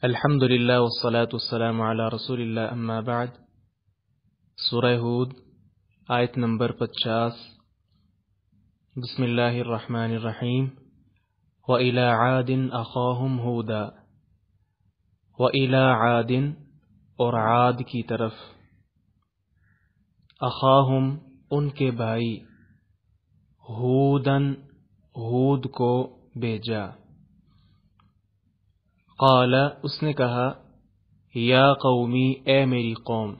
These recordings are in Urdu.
الحمد للہ والصلاة والسلام علی رسول اللہ اما بعد۔ سورہ ہود آیت نمبر 50۔ بسم اللہ الرحمن الرحیم۔ وَإِلَىٰ عَادٍ أَخَاهُمْ هُودًا، وَإِلَىٰ عَادٍ اور عاد کی طرف، اخاہم ان کے بھائی، ہودن ہود کو بھیجا۔ قال اس نے کہا، یا قومی اے میری قوم،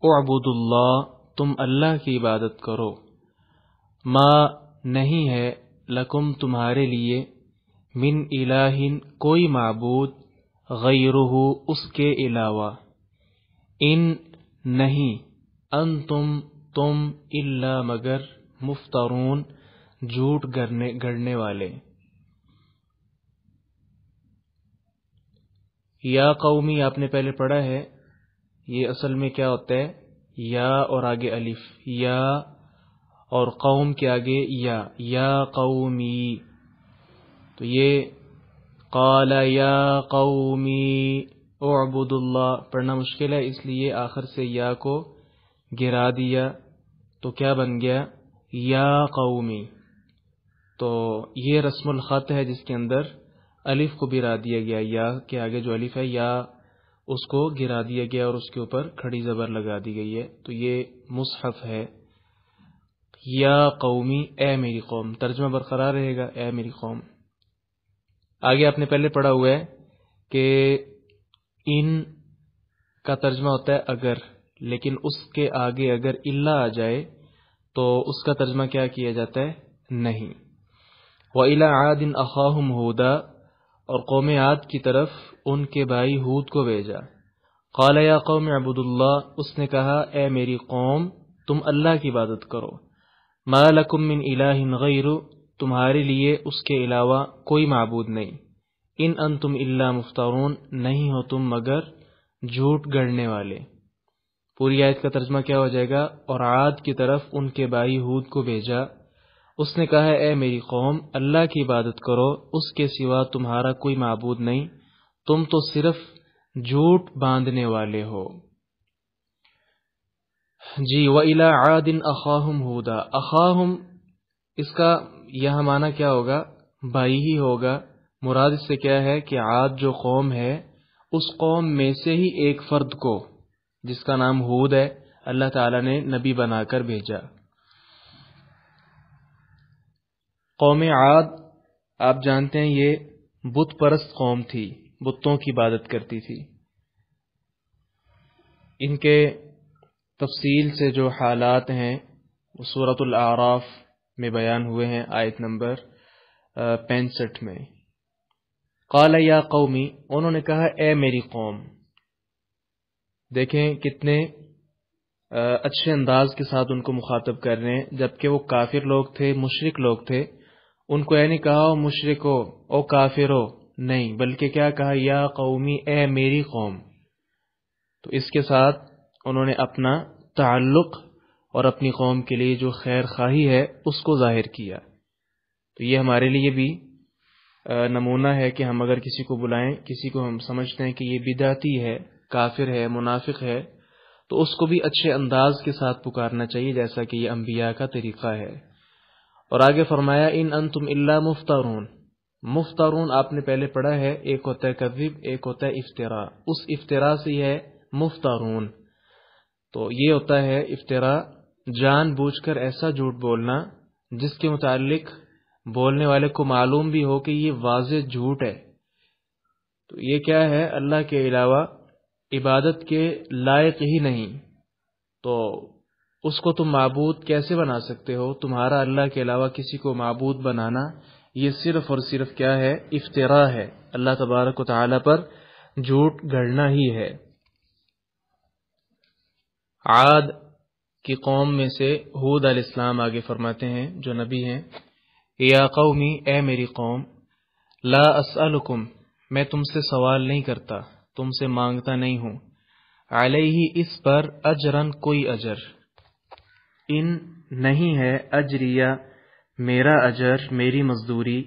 اعبدوا اللہ تم اللہ کی عبادت کرو، ما نہیں ہے لکم تمہارے لیے، من الہ کوئی معبود، غیرہ اس کے علاوہ، ان نہیں، انتم تم، الا مگر، مفترون جھوٹ گڑنے والے۔ یا قومی آپ نے پہلے پڑھا ہے، یہ اصل میں کیا ہوتا ہے، یا اور آگے الف، یا اور قوم کے آگے یا قومی، تو یہ قال یا قومی اعبدوا اللہ پڑھنا مشکل ہے، اس لیے آخر سے یا کو گرا دیا تو کیا بن گیا، یا قومی۔ تو یہ رسم الخط ہے جس کے اندر الف کو گرا دیا گیا، یا کے آگے جو الف ہے یا اس کو گرا دیا گیا اور اس کے اوپر کھڑی زبر لگا دی گئی ہے، تو یہ مصحف ہے۔ یا قومی اے میری قوم، ترجمہ برقرار رہے گا، اے میری قوم۔ آگے آپ نے پہلے پڑھا ہوا ہے کہ ان کا ترجمہ ہوتا ہے اگر، لیکن اس کے آگے اگر الا آ جائے تو اس کا ترجمہ کیا کیا جاتا ہے، نہیں۔ وَإِلَىٰ عَادٍ أَخَاهُمْ هُودًا اور قوم عاد کی طرف ان کے بھائی ہود کو بھیجا۔ قال یا قوم اعبدوا اللہ اس نے کہا، اے میری قوم تم اللہ کی عبادت کرو، ما لکم من الہ غیر تمہارے لیے اس کے علاوہ کوئی معبود نہیں، ان انتم الا مفترون نہیں ہو تم مگر جھوٹ گڑنے والے۔ پوری آیت کا ترجمہ کیا ہو جائے گا، اور عاد کی طرف ان کے بھائی ہود کو بھیجا، اس نے کہا، اے میری قوم اللہ کی عبادت کرو، اس کے سوا تمہارا کوئی معبود نہیں، تم تو صرف جھوٹ باندھنے والے ہو۔ جی، وَإِلَىٰ عَادٍ أَخَاهُمْ هُودًا، اخاہم اس کا یہاں معنی کیا ہوگا، بھائی ہی ہوگا۔ مراد اس سے کیا ہے کہ عاد جو قوم ہے اس قوم میں سے ہی ایک فرد کو، جس کا نام ہود ہے، اللہ تعالیٰ نے نبی بنا کر بھیجا۔ قوم عاد آپ جانتے ہیں یہ بت پرست قوم تھی، بتوں کی عبادت کرتی تھی۔ ان کے تفصیل سے جو حالات ہیں وہ سورۃ الاعراف میں بیان ہوئے ہیں، آیت نمبر 65 میں۔ قال یا قومی انہوں نے کہا، اے میری قوم۔ دیکھیں کتنے اچھے انداز کے ساتھ ان کو مخاطب کر رہے ہیں، جبکہ وہ کافر لوگ تھے، مشرک لوگ تھے۔ ان کو نہیں کہا او مشرکو او کافرو، نہیں، بلکہ کیا کہا، یا قومی اے میری قوم۔ تو اس کے ساتھ انہوں نے اپنا تعلق اور اپنی قوم کے لیے جو خیر خواہی ہے اس کو ظاہر کیا۔ تو یہ ہمارے لیے بھی نمونہ ہے کہ ہم اگر کسی کو بلائیں، کسی کو ہم سمجھتے ہیں کہ یہ بدعتی ہے، کافر ہے، منافق ہے، تو اس کو بھی اچھے انداز کے ساتھ پکارنا چاہیے، جیسا کہ یہ انبیاء کا طریقہ ہے۔ اور آگے فرمایا، ان انتم الا مفترون۔ مفترون آپ نے پہلے پڑھا ہے، ایک ہوتا ہے کذب، ایک ہوتا ہے افطرا، اس افطرا سے ہے مفترون۔ تو یہ ہوتا ہے افطرا، جان بوجھ کر ایسا جھوٹ بولنا جس کے متعلق بولنے والے کو معلوم بھی ہو کہ یہ واضح جھوٹ ہے۔ تو یہ کیا ہے، اللہ کے علاوہ عبادت کے لائق ہی نہیں، تو اس کو تم معبود کیسے بنا سکتے ہو؟ تمہارا اللہ کے علاوہ کسی کو معبود بنانا یہ صرف اور صرف کیا ہے، افطرا ہے، اللہ تبارک و تعالی پر جھوٹ گڑنا ہی ہے۔ عاد کی قوم میں سے ہود علیہ السلام آگے فرماتے ہیں، جو نبی ہیں، یا قومی اے میری قوم، لا اسألکم میں تم سے سوال نہیں کرتا، تم سے مانگتا نہیں ہوں، علیہ اس پر، اجرن کوئی اجر، ان نہیں ہے، اجریہ میرا اجر، میری مزدوری،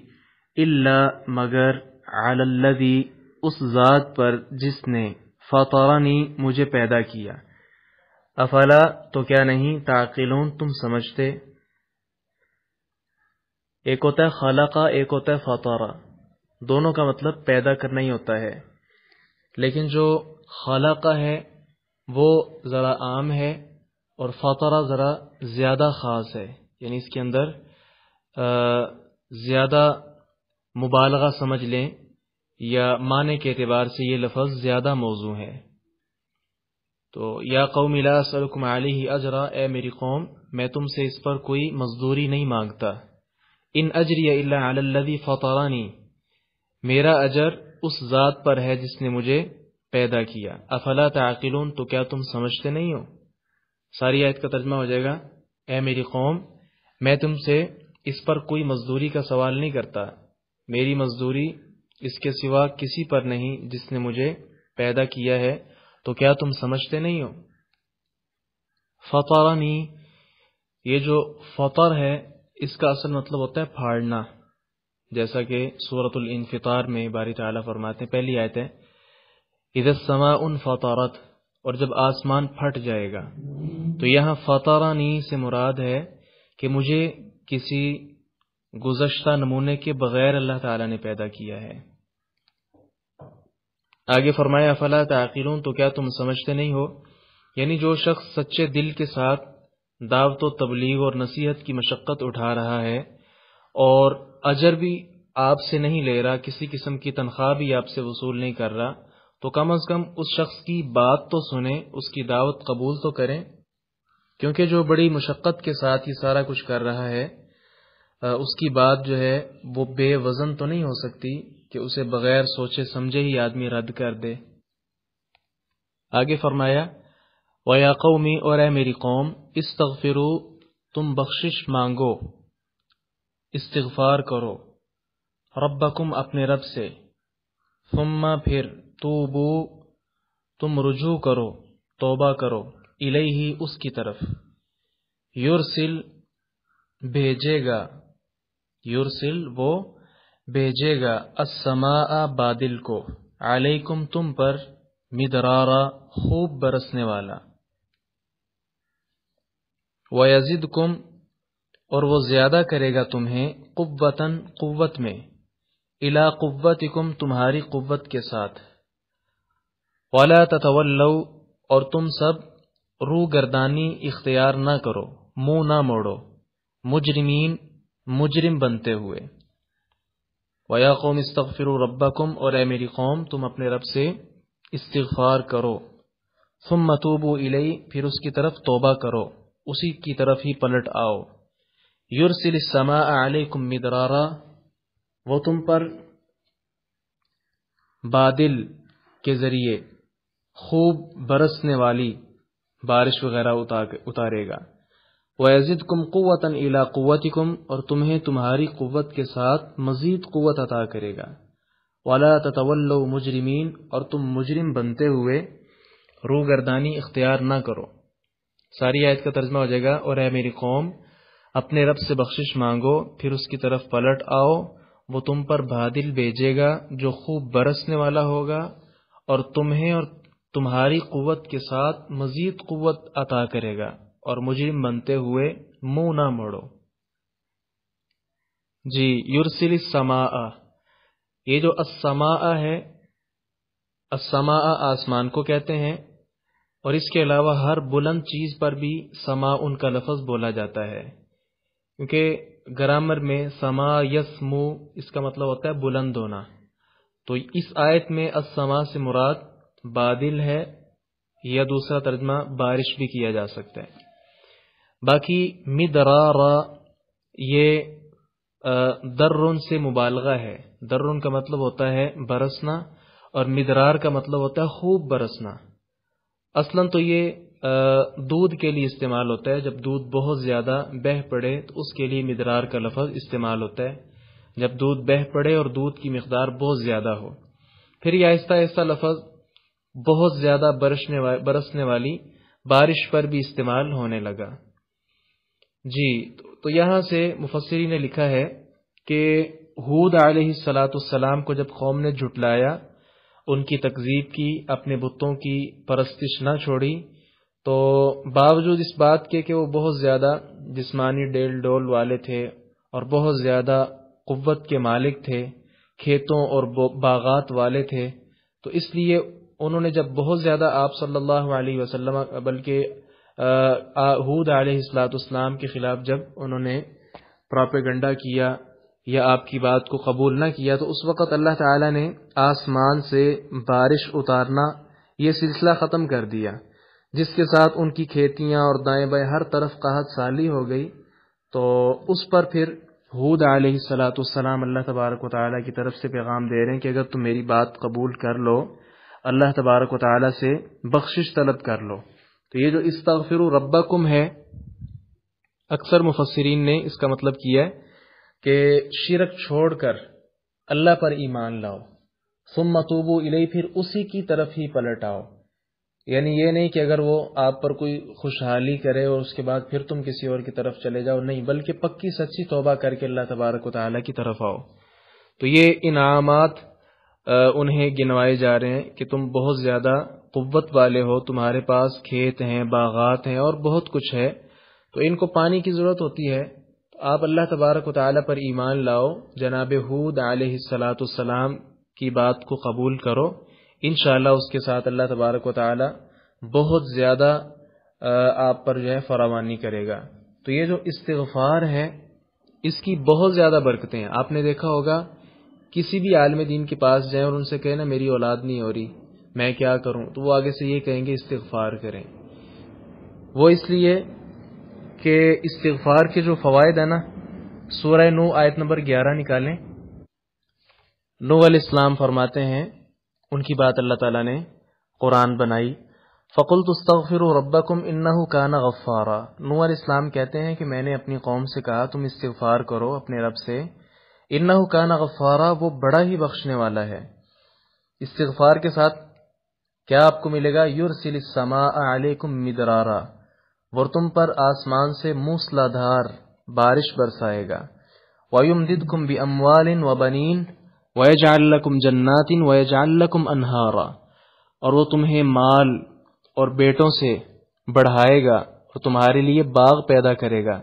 الا مگر، علی الذی اس ذات پر جس نے فطرنی مجھے پیدا کیا، افلا تو کیا نہیں، تعقلون تم سمجھتے۔ ایک ہوتا ہے خلقہ، ایک ہوتا ہے فطرہ، دونوں کا مطلب پیدا کرنا ہی ہوتا ہے، لیکن جو خلقہ ہے وہ ذرا عام ہے اور فطرہ ذرا زیادہ خاص ہے، یعنی اس کے اندر زیادہ مبالغہ سمجھ لیں یا معنی کے اعتبار سے یہ لفظ زیادہ موزوں ہے۔ تو یا قوم لا اسألکم علیہ اجرا، اے میری قوم میں تم سے اس پر کوئی مزدوری نہیں مانگتا، ان اجری الا علی الذی فطرنی، میرا اجر اس ذات پر ہے جس نے مجھے پیدا کیا، افلا تعقلون تو کیا تم سمجھتے نہیں ہو۔ ساری آیت کا ترجمہ ہو جائے گا، اے میری قوم میں تم سے اس پر کوئی مزدوری کا سوال نہیں کرتا، میری مزدوری اس کے سوا کسی پر نہیں جس نے مجھے پیدا کیا ہے، تو کیا تم سمجھتے نہیں ہو۔ فطرنی، یہ جو فطر ہے اس کا اصل مطلب ہوتا ہے پھاڑنا، جیسا کہ سورۃ الانفطار میں باری تعالیٰ فرماتے ہیں، پہلی آیت ہے اذا السماء انفطرت، اور جب آسمان پھٹ جائے گا، تو یہاں فطرنی سے مراد ہے کہ مجھے کسی گزشتہ نمونے کے بغیر اللہ تعالیٰ نے پیدا کیا ہے۔ آگے فرمایا افلا تعقلون تو کیا تم سمجھتے نہیں ہو، یعنی جو شخص سچے دل کے ساتھ دعوت و تبلیغ اور نصیحت کی مشقت اٹھا رہا ہے اور اجر بھی آپ سے نہیں لے رہا، کسی قسم کی تنخواہ بھی آپ سے وصول نہیں کر رہا، تو کم از کم اس شخص کی بات تو سنیں، اس کی دعوت قبول تو کریں، کیونکہ جو بڑی مشقت کے ساتھ یہ سارا کچھ کر رہا ہے اس کی بات جو ہے وہ بے وزن تو نہیں ہو سکتی کہ اسے بغیر سوچے سمجھے ہی آدمی رد کر دے۔ آگے فرمایا وَيَا قَوْمِ، اور اے میری قوم، استغفروا تم بخشش مانگو، استغفار کرو، ربکم اپنے رب سے، ثم پھر توبو تم رجوع کرو، توبہ کرو، الیہ اس کی طرف، یرسل بھیجے گا، یرسل وہ بھیجے گا، السماء بادل کو، علیکم تم پر، مدرارا خوب برسنے والا، وَيَزِدْكُمْ اور وہ زیادہ کرے گا تمہیں، قوتاً قوت میں، اِلَىٰ قُوَّتِكُمْ تمہاری قوت کے ساتھ، وَلَا تَتَوَلَّوْا اور تم سب رو گردانی اختیار نہ کرو، منہ نہ موڑو، مجرمین مجرم بنتے ہوئے۔ وَيَا قَوْمِ اسْتَغْفِرُوا رَبَّكُمْ اور اے میری قوم تم اپنے رب سے استغفار کرو، ثُمَّ تُوبُوا إِلَيْهِ پھر اس کی طرف توبہ کرو، اسی کی طرف ہی پلٹ آؤ، یرسل السماء علیکم مدرارا وہ تم پر بادل کے ذریعے خوب برسنے والی بارش وغیرہ اتارے گا، وَيَزِدْكُمْ قُوَّةً إِلَىٰ قُوَّتِكُمْ اور تمہیں تمہاری قوت کے ساتھ مزید قوت عطا کرے گا، وَلَا تَتَوَلَّوْا مُجْرِمِينَ اور تم مجرم بنتے ہوئے روگردانی اختیار نہ کرو۔ ساری آیت کا ترجمہ ہو جائے گا، اور اے میری قوم اپنے رب سے بخشش مانگو، پھر اس کی طرف پلٹ آؤ، وہ تم پر بادل بھیجے گا جو خوب برسنے والا ہوگا، اور تمہیں اور تمہاری قوت کے ساتھ مزید قوت عطا کرے گا، اور مجرم بنتے ہوئے منہ نہ موڑو۔ جی، یرسل السماء، یہ جو السماء ہے، السماء آسمان کو کہتے ہیں، اور اس کے علاوہ ہر بلند چیز پر بھی سماء ان کا لفظ بولا جاتا ہے، کیونکہ گرامر میں سما یسمو اس کا مطلب ہوتا ہے بلند ہونا، تو اس آیت میں السماء سے مراد بادل ہے، یا دوسرا ترجمہ بارش بھی کیا جا سکتا ہے۔ باقی مدرارا یہ درن سے مبالغہ ہے، درن کا مطلب ہوتا ہے برسنا، اور مدرار کا مطلب ہوتا ہے خوب برسنا۔ اصلاً تو یہ دودھ کے لیے استعمال ہوتا ہے، جب دودھ بہت زیادہ بہہ پڑے تو اس کے لیے مدرار کا لفظ استعمال ہوتا ہے، جب دودھ بہہ پڑے اور دودھ کی مقدار بہت زیادہ ہو۔ پھر یہ آہستہ آہستہ لفظ بہت زیادہ برسنے والی بارش پر بھی استعمال ہونے لگا۔ جی، تو یہاں سے مفسرین نے لکھا ہے کہ ہود علیہ السلام کو جب قوم نے جھٹلایا ان کی تکذیب کی، اپنے بتوں کی پرستش نہ چھوڑی، تو باوجود اس بات کے کہ وہ بہت زیادہ جسمانی ڈیل ڈول والے تھے اور بہت زیادہ قوت کے مالک تھے، کھیتوں اور باغات والے تھے، تو اس لیے انہوں نے جب بہت زیادہ آپ صلی اللہ علیہ وسلم بلکہ ہود علیہ السلام کے خلاف جب انہوں نے پروپیگنڈا کیا یا آپ کی بات کو قبول نہ کیا، تو اس وقت اللہ تعالی نے آسمان سے بارش اتارنا یہ سلسلہ ختم کر دیا، جس کے ساتھ ان کی کھیتیاں اور دائیں بائیں ہر طرف قحط سالی ہو گئی۔ تو اس پر پھر ہود علیہ السلام اللہ تبارک و تعالیٰ کی طرف سے پیغام دے رہے ہیں کہ اگر تم میری بات قبول کر لو، اللہ تبارک و تعالیٰ سے بخشش طلب کر لو۔ تو یہ جو استغفروا ربکم ہے، اکثر مفسرین نے اس کا مطلب کیا ہے کہ شرک چھوڑ کر اللہ پر ایمان لاؤ، ثم توبوا الیہ، پھر اسی کی طرف ہی پلٹ آؤ۔ یعنی یہ نہیں کہ اگر وہ آپ پر کوئی خوشحالی کرے اور اس کے بعد پھر تم کسی اور کی طرف چلے جاؤ، نہیں، بلکہ پکی سچی توبہ کر کے اللہ تبارک و تعالیٰ کی طرف آؤ۔ تو یہ انعامات انہیں گنوائے جا رہے ہیں کہ تم بہت زیادہ قوت والے ہو، تمہارے پاس کھیت ہیں، باغات ہیں اور بہت کچھ ہے، تو ان کو پانی کی ضرورت ہوتی ہے، تو آپ اللہ تبارک و تعالیٰ پر ایمان لاؤ، جناب ہود علیہ السلام کی بات کو قبول کرو، انشاءاللہ اس کے ساتھ اللہ تبارک و تعالی بہت زیادہ آپ پر جو ہے فراوانی کرے گا۔ تو یہ جو استغفار ہے اس کی بہت زیادہ برکتیں ہیں۔ آپ نے دیکھا ہوگا کسی بھی عالم دین کے پاس جائیں اور ان سے کہیں نا میری اولاد نہیں ہو رہی، میں کیا کروں، تو وہ آگے سے یہ کہیں گے استغفار کریں۔ وہ اس لیے کہ استغفار کے جو فوائد ہیں نا، سورہ نو آیت نمبر 11 نکالیں۔ نوح علیہ السلام فرماتے ہیں، ان کی بات اللہ تعالیٰ نے قرآن بنائی، فَقُلْتُ اسْتَغْفِرُوا رَبَّكُمْ إِنَّهُ كَانَ غَفَّارًا۔ نوح علیہ السلام کہتے ہیں کہ میں نے اپنی قوم سے کہا تم استغفار کرو اپنے رب سے، إِنَّهُ كَانَ غَفَّارًا، وہ بڑا ہی بخشنے والا ہے۔ استغفار کے ساتھ کیا آپ کو ملے گا؟ يُرْسِلِ السَّمَاءَ عَلَيْكُمْ مِدْرَارًا، وہ تم پر آسمان سے موسلادھار بارش برسائے گا، وَيُمْدِدْكُمْ بِأَمْوَالٍ وَبَنِينَ وَيَجْعَلْ لَكُمْ جَنَّاتٍ وَيَجْعَلْ لَكُمْ أَنْهَارًا، اور وہ تمہیں مال اور بیٹوں سے بڑھائے گا اور تمہارے لیے باغ پیدا کرے گا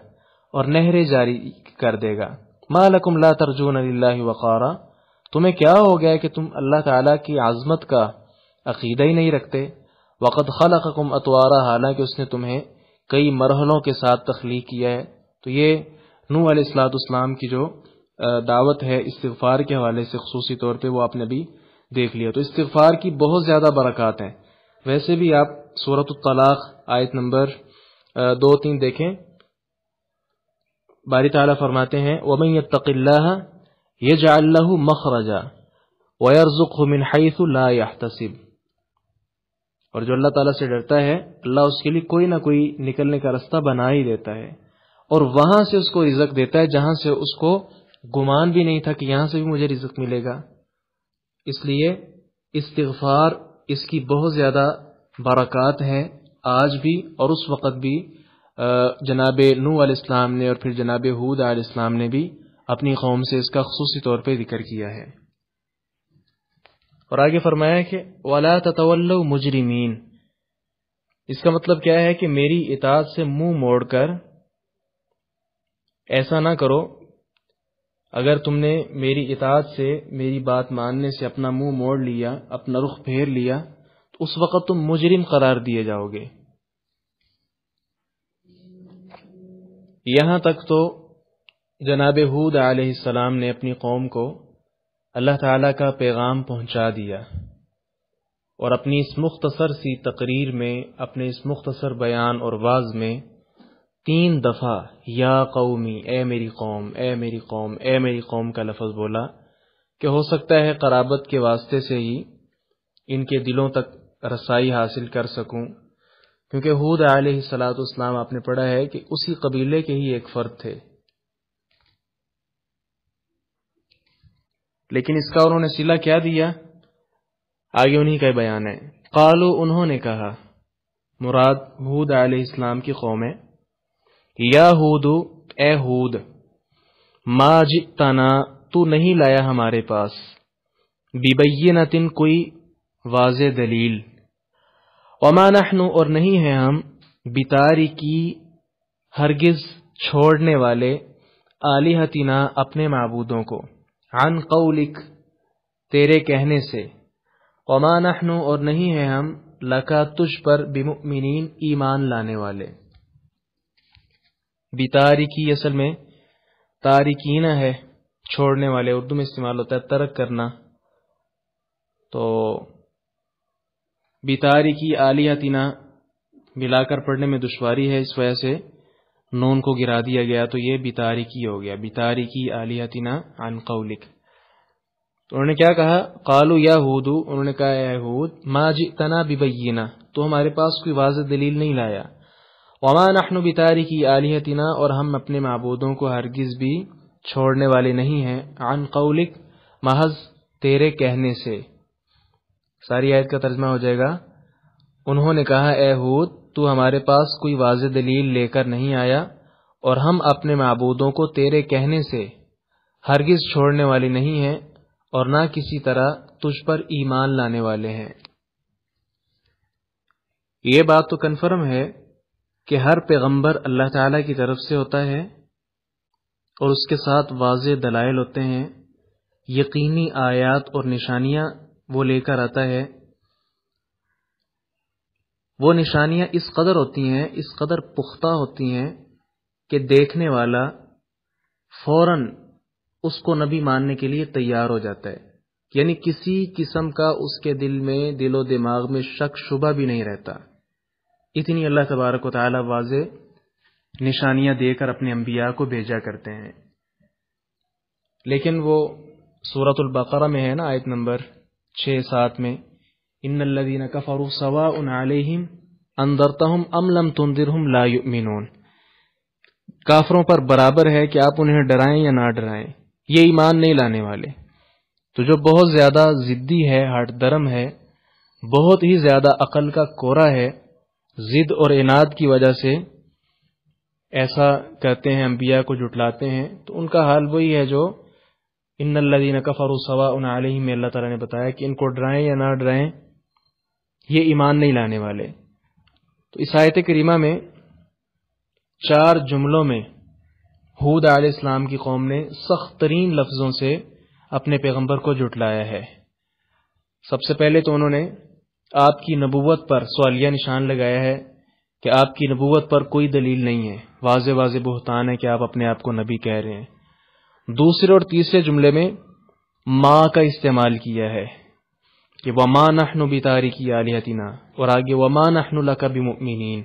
اور نہریں جاری کر دے گا۔ مَا لَكُمْ لَا تَرْجُونَ لِلَّهِ وَقَارًا، تمہیں کیا ہو گیا کہ تم اللہ تعالیٰ کی عظمت کا عقیدہ ہی نہیں رکھتے۔ وَقَدْ خَلَقَكُمْ أَطْوَارًا، حالانکہ اس نے تمہیں کئی مرحلوں کے ساتھ تخلیق کیا ہے۔ تو یہ نوح علیہ السلام کی جو دعوت ہے استغفار کے حوالے سے خصوصی طور پہ وہ آپ نے بھی دیکھ لیا۔ تو استغفار کی بہت زیادہ برکات ہیں۔ ویسے بھی آپ سورۃ الطلاق آیت نمبر 2-3 دیکھیں، باری تعالیٰ فرماتے ہیں وَمَن يَتَّقِ اللَّهَ يَجْعَل لَّهُ مَخْرَجًا وَيَرْزُقْهُ مِنْ حَيْثُ لَا يَحْتَسِبُ، اور جو اللہ تعالیٰ سے ڈرتا ہے اللہ اس کے لیے کوئی نہ کوئی نکلنے کا راستہ بنا ہی دیتا ہے، اور وہاں سے اس کو رزق دیتا ہے جہاں سے اس کو گمان بھی نہیں تھا کہ یہاں سے بھی مجھے رزق ملے گا۔ اس لیے استغفار اس کی بہت زیادہ برکات ہیں آج بھی اور اس وقت بھی۔ جناب نوح علیہ السلام نے اور پھر جناب ہود علیہ السلام نے بھی اپنی قوم سے اس کا خصوصی طور پہ ذکر کیا ہے۔ اور آگے فرمایا کہ وَلَا تَتَوَلَّوْا مُجْرِمِينَ، اس کا مطلب کیا ہے کہ میری اطاعت سے منہ موڑ کر ایسا نہ کرو، اگر تم نے میری اطاعت سے میری بات ماننے سے اپنا منہ موڑ لیا، اپنا رخ پھیر لیا، تو اس وقت تم مجرم قرار دیے جاؤ گے۔ یہاں تک تو جناب ہود علیہ السلام نے اپنی قوم کو اللہ تعالیٰ کا پیغام پہنچا دیا، اور اپنی اس مختصر سی تقریر میں، اپنے اس مختصر بیان اور واعظ میں 3 دفعہ یا قومی، اے میری قوم، اے میری قوم، اے میری قوم کا لفظ بولا، کہ ہو سکتا ہے قرابت کے واسطے سے ہی ان کے دلوں تک رسائی حاصل کر سکوں، کیونکہ ہود علیہ السلام آپ نے پڑھا ہے کہ اسی قبیلے کے ہی ایک فرد تھے، لیکن اس کا انہوں نے صلہ کیا دیا، آگے انہی کا بیان ہے۔ قالو، انہوں نے کہا، مراد ہود علیہ السلام کی قوم ہے، یا ہود، اے ہود، ما جئتنا، تو نہیں لایا ہمارے پاس، ببینۃ، کوئی واضح دلیل. وما نحن اور نہیں ہیں ہم بتارکی ہرگز چھوڑنے والے آلہتنا اپنے معبودوں کو عن قولک تیرے کہنے سے. وما نحن اور نہیں ہیں ہم لکا تجھ پر بمؤمنین ایمان لانے والے. بتارکی اصل میں تارکین ہے چھوڑنے والے، اردو میں استعمال ہوتا ہے ترک کرنا. تو بتارکی آلہتنا ملا کر پڑھنے میں دشواری ہے، اس وجہ سے نون کو گرا دیا گیا تو یہ بتارکی ہو گیا. بتارکی آلہتنا عن قولک. تو انہوں نے کیا کہا؟ قالوا یا ہود، انہوں نے کہا اے ہود، ما جئتنا ببینہ، تو ہمارے پاس کوئی واضح دلیل نہیں لایا. وما نحن بتارکی آلہتنا اور ہم اپنے معبودوں کو ہرگز بھی چھوڑنے والے نہیں ہیں عن قولک محض تیرے کہنے سے. ساری آیت کا ترجمہ ہو جائے گا انہوں نے کہا اے ہود تو ہمارے پاس کوئی واضح دلیل لے کر نہیں آیا اور ہم اپنے معبودوں کو تیرے کہنے سے ہرگز چھوڑنے والے نہیں ہیں اور نہ کسی طرح تجھ پر ایمان لانے والے ہیں. یہ بات تو کنفرم ہے کہ ہر پیغمبر اللہ تعالیٰ کی طرف سے ہوتا ہے اور اس کے ساتھ واضح دلائل ہوتے ہیں، یقینی آیات اور نشانیاں وہ لے کر آتا ہے. وہ نشانیاں اس قدر ہوتی ہیں، اس قدر پختہ ہوتی ہیں کہ دیکھنے والا فوراً اس کو نبی ماننے کے لیے تیار ہو جاتا ہے. یعنی کسی قسم کا اس کے دل میں، دل و دماغ میں شک شبہ بھی نہیں رہتا. اتنی اللہ تبارک و تعالی واضح نشانیاں دے کر اپنے انبیاء کو بھیجا کرتے ہیں. لیکن وہ سورۃ البقرہ میں ہے نا، آیت نمبر 6-7 میں ان الذین کفروا سواء علیہم انذرتہم ام لم تنذرہم لا یؤمنون. کافروں پر برابر ہے کہ آپ انہیں ڈرائیں یا نہ ڈرائیں، یہ ایمان نہیں لانے والے. تو جو بہت زیادہ ضدی ہے، ہٹ درم ہے، بہت ہی زیادہ عقل کا کورا ہے، ضد اور عناد کی وجہ سے ایسا کرتے ہیں، انبیاء کو جھٹلاتے ہیں، تو ان کا حال وہی ہے جو ان الذین کفروا سواء علیہم میں اللہ تعالیٰ نے بتایا کہ ان کو ڈرائیں یا نہ ڈرائیں یہ ایمان نہیں لانے والے. تو اس آیت کریمہ میں 4 جملوں میں ہود علیہ السلام کی قوم نے سخت ترین لفظوں سے اپنے پیغمبر کو جھٹلایا ہے. سب سے پہلے تو انہوں نے آپ کی نبوت پر سوالیہ نشان لگایا ہے کہ آپ کی نبوت پر کوئی دلیل نہیں ہے، واضح واضح بہتان ہے کہ آپ اپنے آپ کو نبی کہہ رہے ہیں. دوسرے اور تیسرے جملے میں ما کا استعمال کیا ہے کہ وما نحن بتارکی آلہتنا، اور آگے وما نحن لک بمؤمنین.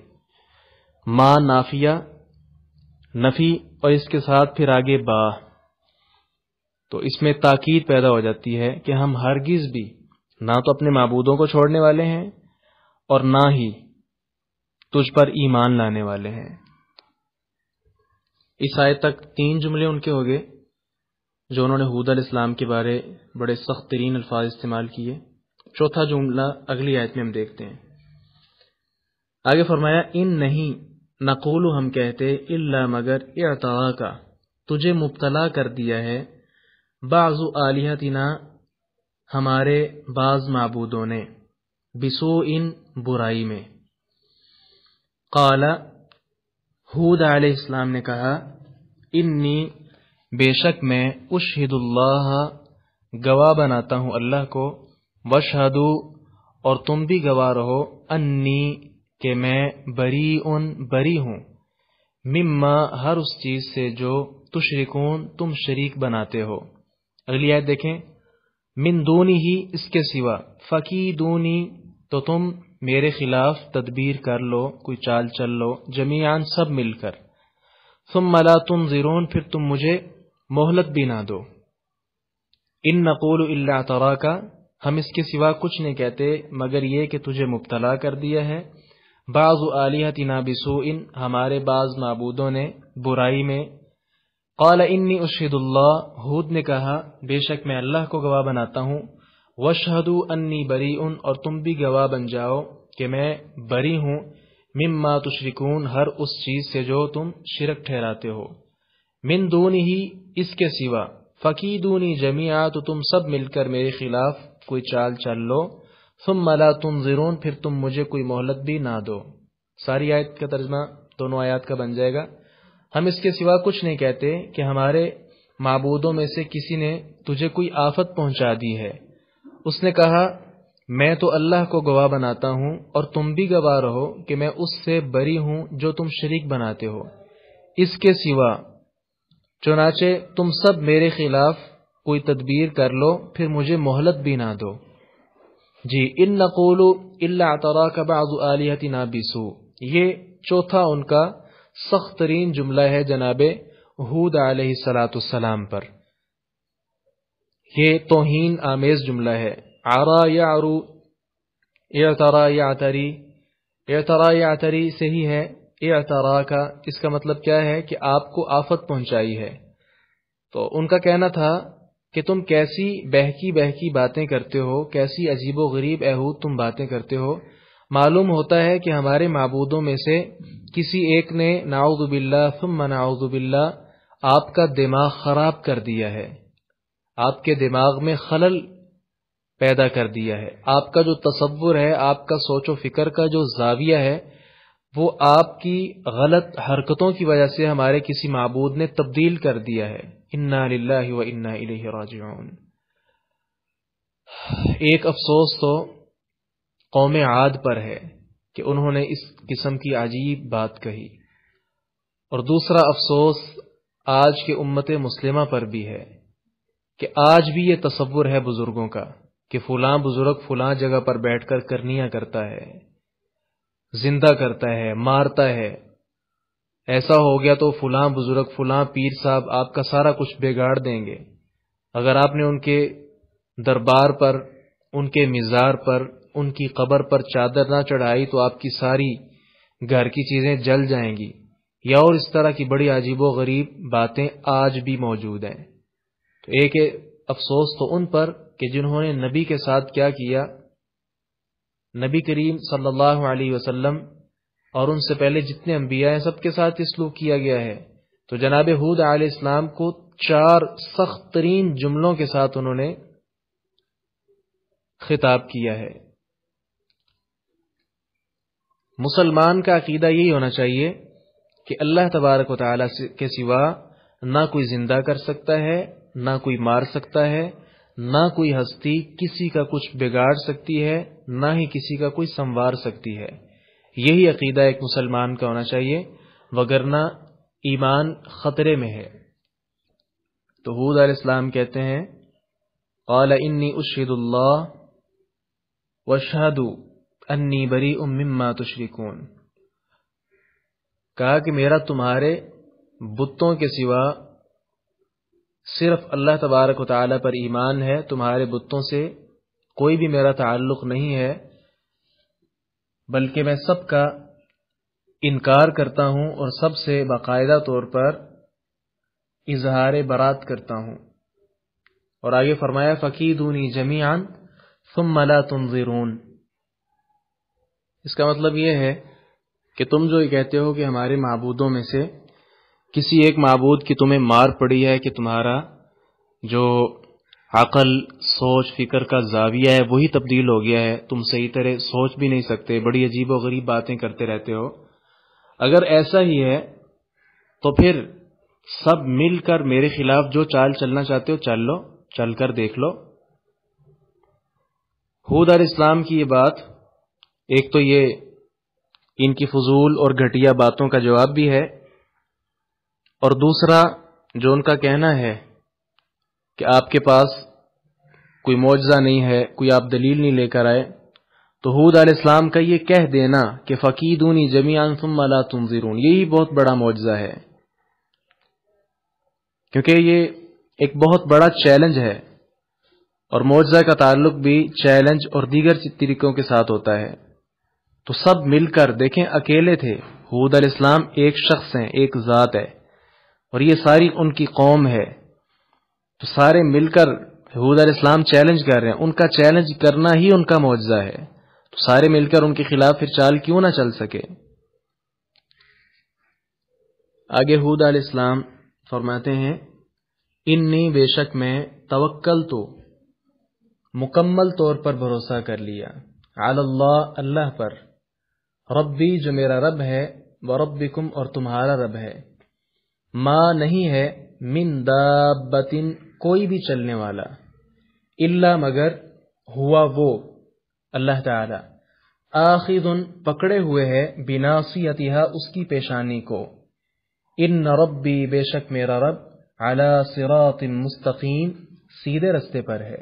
ما نافیہ نفی اور اس کے ساتھ پھر آگے با، تو اس میں تاکید پیدا ہو جاتی ہے کہ ہم ہرگز بھی نہ تو اپنے معبودوں کو چھوڑنے والے ہیں اور نہ ہی تجھ پر ایمان لانے والے ہیں. اس آیت تک 3 جملے ان کے ہو گئے جو انہوں نے ہود علیہ السلام کے بارے بڑے سخت ترین الفاظ استعمال کیے. چوتھا جملہ اگلی آیت میں ہم دیکھتے ہیں. آگے فرمایا ان نہیں نقول ہم کہتے الا مگر اعطا کا تجھے مبتلا کر دیا ہے بعض آلہتنا ہمارے بعض معبودوں نے بسوء برائی میں. قال ہود علیہ السلام نے کہا انی بے شک میں اشہد اللہ گواہ بناتا ہوں اللہ کو، واشہدو اور تم بھی گواہ رہو، انی کہ میں بری ہوں، مما ہر اس چیز سے جو تشرکون تم شریک بناتے ہو. اگلی آیت دیکھیں، من دونی ہی اس کے سوا، فکیدونی تو تم میرے خلاف تدبیر کر لو، کوئی چال چل لو، جمیعاً سب مل کر، ثم لا تنظرون پھر تم مجھے مہلت بھی نہ دو. ان نقول الا اعتراکا ہم اس کے سوا کچھ نہیں کہتے مگر یہ کہ تجھے مبتلا کر دیا ہے بعض آلہتنا بسوء ہمارے بعض معبودوں نے برائی میں. قال انی اشہد اللہ ہود نے کہا بے شک میں اللہ کو گواہ بناتا ہوں، واشہدوا انی بریء اور تم بھی گواہ بن جاؤ کہ میں بری ہوں، مما تشرکون ہر اس چیز سے جو تم شرک ٹھہراتے ہو، من دونہ اس کے سوا، فکیدونی جمیعا تو تم سب مل کر میرے خلاف کوئی چال چل لو، ثم لا تنظرون، پھر تم مجھے کوئی مہلت بھی نہ دو۔ ساری آیت کا ترجمہ دونوں آیات کا بن جائے گا، ہم اس کے سوا کچھ نہیں کہتے کہ ہمارے معبودوں میں سے کسی نے تجھے کوئی آفت پہنچا دی ہے، اس نے کہا میں تو اللہ کو گواہ بناتا ہوں اور تم بھی گواہ رہو کہ میں اس سے بری ہوں جو تم شریک بناتے ہو، اس کے سوا چنانچہ تم سب میرے خلاف کوئی تدبیر کر لو، پھر مجھے مہلت بھی نہ دو۔ جی، ان نقول الا اعتراک بعض آلہتنا بسوء، یہ چوتھا ان کا سخت ترین جملہ ہے جناب ہود علیہ السلام پر، یہ توہین آمیز جملہ ہے۔ عرا یعرو، اعترا یعتری، اعترا یعتری سے ہی ہے اعترا کا، اس کا مطلب کیا ہے کہ آپ کو آفت پہنچائی ہے۔ تو ان کا کہنا تھا کہ تم کیسی بہکی بہکی باتیں کرتے ہو، کیسی عجیب و غریب اے ہود تم باتیں کرتے ہو، معلوم ہوتا ہے کہ ہمارے معبودوں میں سے کسی ایک نے نعوذ باللہ ثم نعوذ باللہ آپ کا دماغ خراب کر دیا ہے، آپ کے دماغ میں خلل پیدا کر دیا ہے، آپ کا جو تصور ہے، آپ کا سوچ و فکر کا جو زاویہ ہے، وہ آپ کی غلط حرکتوں کی وجہ سے ہمارے کسی معبود نے تبدیل کر دیا ہے۔ انا للہ و انا الیہ راجعون۔ ایک افسوس تو قوم عاد پر ہے کہ انہوں نے اس قسم کی عجیب بات کہی، اور دوسرا افسوس آج کے امت مسلمہ پر بھی ہے کہ آج بھی یہ تصور ہے بزرگوں کا کہ فلاں بزرگ فلاں جگہ پر بیٹھ کر کرنیاں کرتا ہے، زندہ کرتا ہے، مارتا ہے، ایسا ہو گیا تو فلاں بزرگ فلاں پیر صاحب آپ کا سارا کچھ بگاڑ دیں گے، اگر آپ نے ان کے دربار پر، ان کے مزار پر، ان کی قبر پر چادر نہ چڑھائی تو آپ کی ساری گھر کی چیزیں جل جائیں گی، یا اور اس طرح کی بڑی عجیب و غریب باتیں آج بھی موجود ہیں۔ تو ایک افسوس تو ان پر کہ جنہوں نے نبی کے ساتھ کیا کیا، نبی کریم صلی اللہ علیہ وسلم اور ان سے پہلے جتنے انبیاء ہیں سب کے ساتھ اس سلوک کیا گیا ہے۔ تو جناب ہود علیہ السلام کو 4 سخت ترین جملوں کے ساتھ انہوں نے خطاب کیا ہے۔ مسلمان کا عقیدہ یہی ہونا چاہیے کہ اللہ تبارک و تعالی کے سوا نہ کوئی زندہ کر سکتا ہے، نہ کوئی مار سکتا ہے، نہ کوئی ہستی کسی کا کچھ بگاڑ سکتی ہے، نہ ہی کسی کا کوئی سنوار سکتی ہے۔ یہی عقیدہ ایک مسلمان کا ہونا چاہیے، وگرنہ ایمان خطرے میں ہے۔ تو ہود علیہ السلام کہتے ہیں قال انی اشہد اللہ واشہد انی بریء مما تشرکون، کہا کہ میرا تمہارے بتوں کے سوا صرف اللہ تبارک و تعالی پر ایمان ہے، تمہارے بتوں سے کوئی بھی میرا تعلق نہیں ہے، بلکہ میں سب کا انکار کرتا ہوں اور سب سے باقاعدہ طور پر اظہار برات کرتا ہوں۔ اور آگے فرمایا فَكِيدُونِي جَمِيعًا ثُمَّ لَا تُنظِرُونَ، اس کا مطلب یہ ہے کہ تم جو کہتے ہو کہ ہمارے معبودوں میں سے کسی ایک معبود کی تمہیں مار پڑی ہے کہ تمہارا جو عقل سوچ فکر کا زاویہ ہے وہی تبدیل ہو گیا ہے، تم صحیح طرح سوچ بھی نہیں سکتے، بڑی عجیب و غریب باتیں کرتے رہتے ہو، اگر ایسا ہی ہے تو پھر سب مل کر میرے خلاف جو چال چلنا چاہتے ہو چل لو، چل کر دیکھ لو۔ ہود علیہ السلام کی یہ بات ایک تو یہ ان کی فضول اور گھٹیا باتوں کا جواب بھی ہے، اور دوسرا جو ان کا کہنا ہے کہ آپ کے پاس کوئی معجزہ نہیں ہے، کوئی آپ دلیل نہیں لے کر آئے، تو ہود علیہ السلام کا یہ کہہ دینا کہ فَكِيدُونِي جَمِيعًا ثُمَّ لَا تُنظِرُونَ، یہی بہت بڑا معجزہ ہے، کیونکہ یہ ایک بہت بڑا چیلنج ہے، اور معجزہ کا تعلق بھی چیلنج اور دیگر طریقوں کے ساتھ ہوتا ہے۔ تو سب مل کر دیکھیں، اکیلے تھے ہود علیہ السلام، ایک شخص ہیں، ایک ذات ہے، اور یہ ساری ان کی قوم ہے، تو سارے مل کر ہود علیہ السلام چیلنج کر رہے ہیں، ان کا چیلنج کرنا ہی ان کا معجزہ ہے، تو سارے مل کر ان کے خلاف پھر چال کیوں نہ چل سکے۔ آگے ہود علیہ السلام فرماتے ہیں انی بے شک میں توکل تو مکمل طور پر بھروسہ کر لیا، علی اللہ اللہ پر، ربی جو میرا رب ہے، وربکم اور تمہارا رب ہے، ما نہیں ہے، من دابۃ کوئی بھی چلنے والا، الا مگر، ہوا وہ اللہ تعالی، آخذ پکڑے ہوئے ہے، بناصیتہا اس کی پیشانی کو، ان ربی بے شک میرا رب، علی صراط مستقیم سیدھے رستے پر ہے،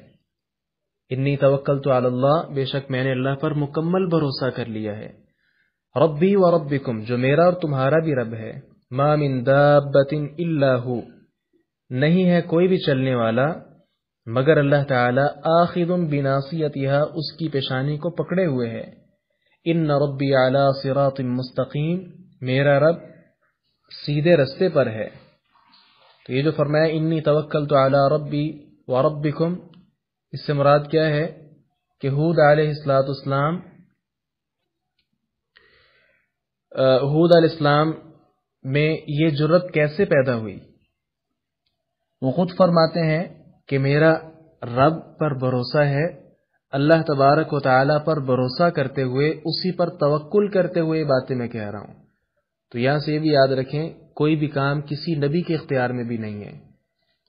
انی توکلت علی اللہ بے شک میں نے اللہ پر مکمل بھروسہ کر لیا ہے، ربی و ربکم جو میرا اور تمہارا بھی رب ہے، ما من دابۃ الا ہو نہیں ہے کوئی بھی چلنے والا مگر اللہ تعالی، آخذ بناصیتہا اس کی پیشانی کو پکڑے ہوئے ہے، ان ربی علی صراط مستقیم میرا رب سیدھے رستے پر ہے۔ تو یہ جو فرمایا انی توکلت علی ربی و ربکم، اس سے مراد کیا ہے کہ ہود علیہ السلام میں یہ جرت کیسے پیدا ہوئی؟ وہ خود فرماتے ہیں کہ میرا رب پر بھروسہ ہے، اللہ تبارک و تعالی پر بھروسہ کرتے ہوئے، اسی پر توکل کرتے ہوئے باتیں میں کہہ رہا ہوں۔ تو یہاں سے یہ بھی یاد رکھیں، کوئی بھی کام کسی نبی کے اختیار میں بھی نہیں ہے،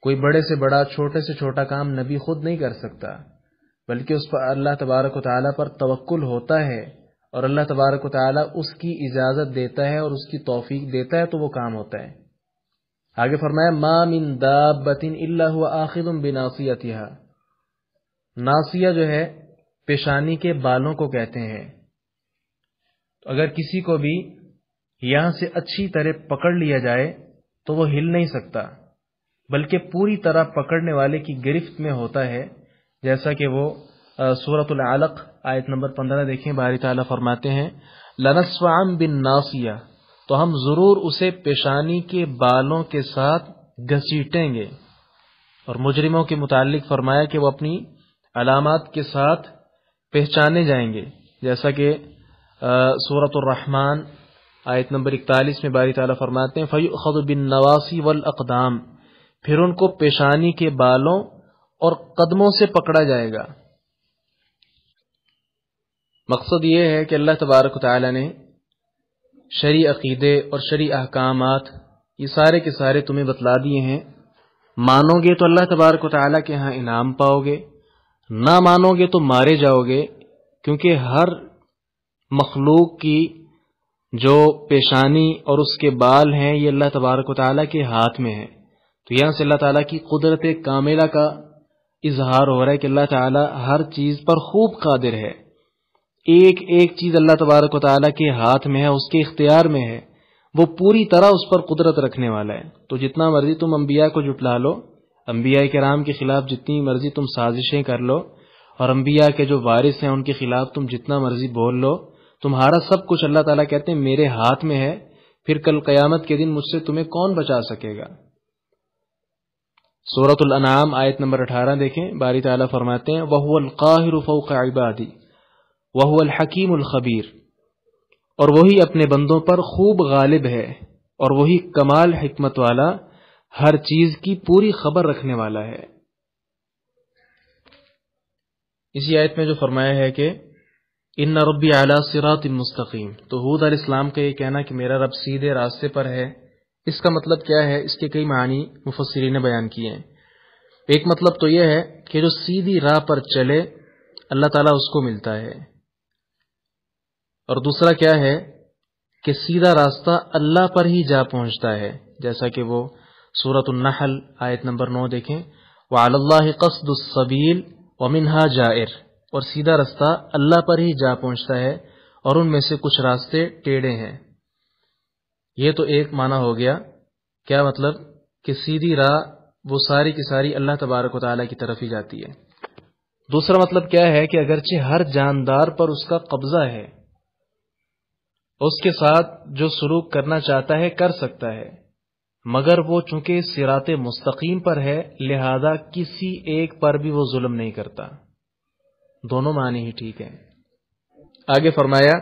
کوئی بڑے سے بڑا چھوٹے سے چھوٹا کام نبی خود نہیں کر سکتا، بلکہ اس پر اللہ تبارک و تعالی پر توکل ہوتا ہے، اور اللہ تبارک و تعالی اس کی اجازت دیتا ہے اور اس کی توفیق دیتا ہے تو وہ کام ہوتا ہے۔ آگے فرمایا ما من دابۃ الا هو آخذ بناصیتہا، ناصیہ جو ہے پیشانی کے بالوں کو کہتے ہیں، تو اگر کسی کو بھی یہاں سے اچھی طرح پکڑ لیا جائے تو وہ ہل نہیں سکتا، بلکہ پوری طرح پکڑنے والے کی گرفت میں ہوتا ہے، جیسا کہ وہ سورۃ العلق آیت نمبر 15 دیکھیں، باری تعالیٰ فرماتے ہیں لَنَسْفَعًا بِالنَّاصِیَةِ، تو ہم ضرور اسے پیشانی کے بالوں کے ساتھ گھسیٹیں گے۔ اور مجرموں کے متعلق فرمایا کہ وہ اپنی علامات کے ساتھ پہچانے جائیں گے، جیسا کہ سورۃ الرحمن آیت نمبر 41 میں باری تعالیٰ فرماتے ہیں فَيُؤْخَذُ بِالنَّوَاصِي وَالْأَقْدَامِ، پھر ان کو پیشانی کے بالوں اور قدموں سے پکڑا جائے گا۔ مقصد یہ ہے کہ اللہ تبارک و تعالی نے شرعی عقیدے اور شرعی احکامات یہ سارے کے سارے تمہیں بتلا دیے ہیں، مانو گے تو اللہ تبارک و تعالی کے ہاں انعام پاؤ گے، نہ مانو گے تو مارے جاؤ گے، کیونکہ ہر مخلوق کی جو پیشانی اور اس کے بال ہیں یہ اللہ تبارک و تعالی کے ہاتھ میں ہے۔ تو یہاں سے اللہ تعالیٰ کی قدرت کاملہ کا اظہار ہو رہا ہے کہ اللہ تعالیٰ ہر چیز پر خوب قادر ہے، ایک ایک چیز اللہ تبارک و تعالیٰ کے ہاتھ میں ہے، اس کے اختیار میں ہے، وہ پوری طرح اس پر قدرت رکھنے والا ہے۔ تو جتنا مرضی تم انبیاء کو جھٹلا لو، انبیاء کرام کے خلاف جتنی مرضی تم سازشیں کر لو، اور انبیاء کے جو وارث ہیں ان کے خلاف تم جتنا مرضی بول لو، تمہارا سب کچھ اللہ تعالیٰ کہتے ہیں میرے ہاتھ میں ہے، پھر کل قیامت کے دن مجھ سے تمہیں کون بچا سکے گا؟ سورۃ الانعام آیت نمبر 18 دیکھیں، باری تعالیٰ فرماتے ہیں وَهُوَ الْقَاهِرُ فَوْقَ عِبَادِهِ وَهُوَ الْحَكِيمُ الْخَبِيرُ، اور وہی اپنے بندوں پر خوب غالب ہے، اور وہی کمال حکمت والا، ہر چیز کی پوری خبر رکھنے والا ہے۔ اسی آیت میں جو فرمایا ہے کہ ان ربی علی صراط مستقیم، تو حود علیہ السلام کا یہ کہنا کہ میرا رب سیدھے راستے پر ہے، اس کا مطلب کیا ہے؟ اس کے کئی معنی مفسرین نے بیان کیے ہیں۔ ایک مطلب تو یہ ہے کہ جو سیدھی راہ پر چلے اللہ تعالیٰ اس کو ملتا ہے، اور دوسرا کیا ہے کہ سیدھا راستہ اللہ پر ہی جا پہنچتا ہے، جیسا کہ وہ سورۃ النحل آیت نمبر 9 دیکھیں وَعَلَى اللَّهِ قَصْدُ السَّبِيلِ وَمِنْهَا جَائِرٌ، اور سیدھا رستہ اللہ پر ہی جا پہنچتا ہے، اور ان میں سے کچھ راستے ٹیڑھے ہیں۔ یہ تو ایک معنی ہو گیا، کیا مطلب کہ سیدھی راہ وہ ساری کی ساری اللہ تبارک و تعالیٰ کی طرف ہی جاتی ہے۔ دوسرا مطلب کیا ہے کہ اگرچہ ہر جاندار پر اس کا قبضہ ہے، اس کے ساتھ جو سلوک کرنا چاہتا ہے کر سکتا ہے، مگر وہ چونکہ صراط مستقیم پر ہے لہذا کسی ایک پر بھی وہ ظلم نہیں کرتا۔ دونوں معنی ہی ٹھیک ہیں۔ آگے فرمایا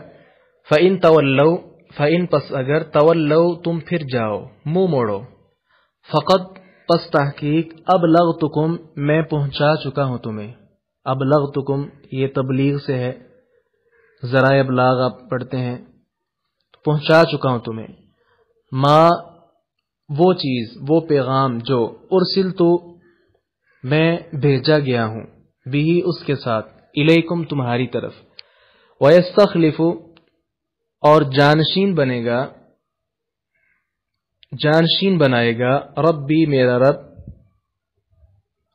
فَإِن تَوَلَّوْا، فَإِن پس اگر تولوا تم پھر جاؤ، منہ موڑو، فقط پس تحقیق ابلغتکم میں پہنچا چکا ہوں تمہیں، ابلغتکم یہ تبلیغ سے ہے، ذرائع ابلاغ آپ پڑھتے ہیں، تو پہنچا چکا ہوں تمہیں، ما وہ چیز، وہ پیغام جو ارسلتو میں بھیجا گیا ہوں، بھی اس کے ساتھ، الیکم تمہاری طرف، ویستخلف اور جانشین بنے گا، جانشین بنائے گا، ربی میرا رب،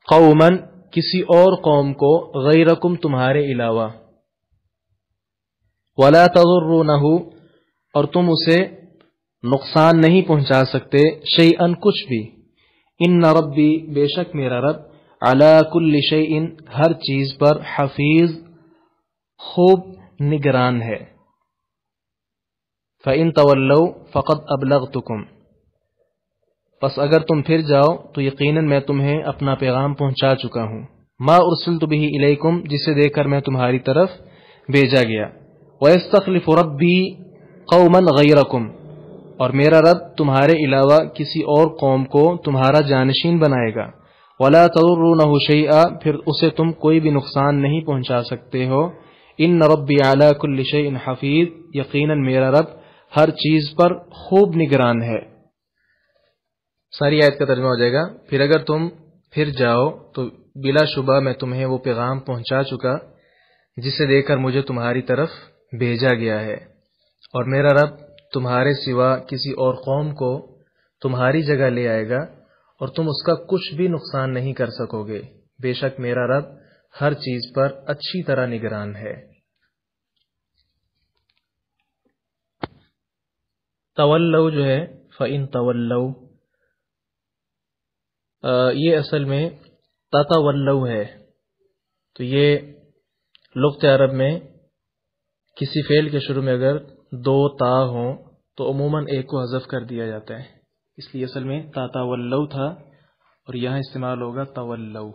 قومن کسی اور قوم کو، غیرکم تمہارے علاوہ، ولا تضرونہ اور تم اسے نقصان نہیں پہنچا سکتے، شیئن کچھ بھی، ان ربی بے شک میرا رب، علی کل شیئن ہر چیز پر، حفیظ خوب نگران ہے۔ فَإِن تَوَلَّوْا فَقَدْ أَبْلَغْتُكُمْ پس اگر تم پھر جاؤ تو یقیناً میں تمہیں اپنا پیغام پہنچا چکا ہوں، ما ارسلت به الیکم جسے دے کر میں تمہاری طرف بھیجا گیا، وَيَسْتَخْلِفُ رَبِّي قَوْمًا غَيْرَكُمْ اور میرا رب تمہارے علاوہ کسی اور قوم کو تمہارا جانشین بنائے گا، وَلَا تَضُرُّونَهُ شَيْئًا پھر اسے تم کوئی بھی نقصان نہیں پہنچا سکتے ہو، ان ربی علی کل شیء حفیظ یقیناً میرا رب ہر چیز پر خوب نگران ہے۔ ساری آیت کا ترجمہ ہو جائے گا، پھر اگر تم پھر جاؤ تو بلا شبہ میں تمہیں وہ پیغام پہنچا چکا جسے دے کر مجھے تمہاری طرف بھیجا گیا ہے، اور میرا رب تمہارے سوا کسی اور قوم کو تمہاری جگہ لے آئے گا اور تم اس کا کچھ بھی نقصان نہیں کر سکو گے، بے شک میرا رب ہر چیز پر اچھی طرح نگران ہے۔ تولو جو ہے، فَإِن تولو یہ اصل میں تتولو ہے، تو یہ لغت عرب میں کسی فعل کے شروع میں اگر دو تا ہوں تو عموماً ایک کو حذف کر دیا جاتا ہے، اس لیے اصل میں تتولو تھا اور یہاں استعمال ہوگا تولو۔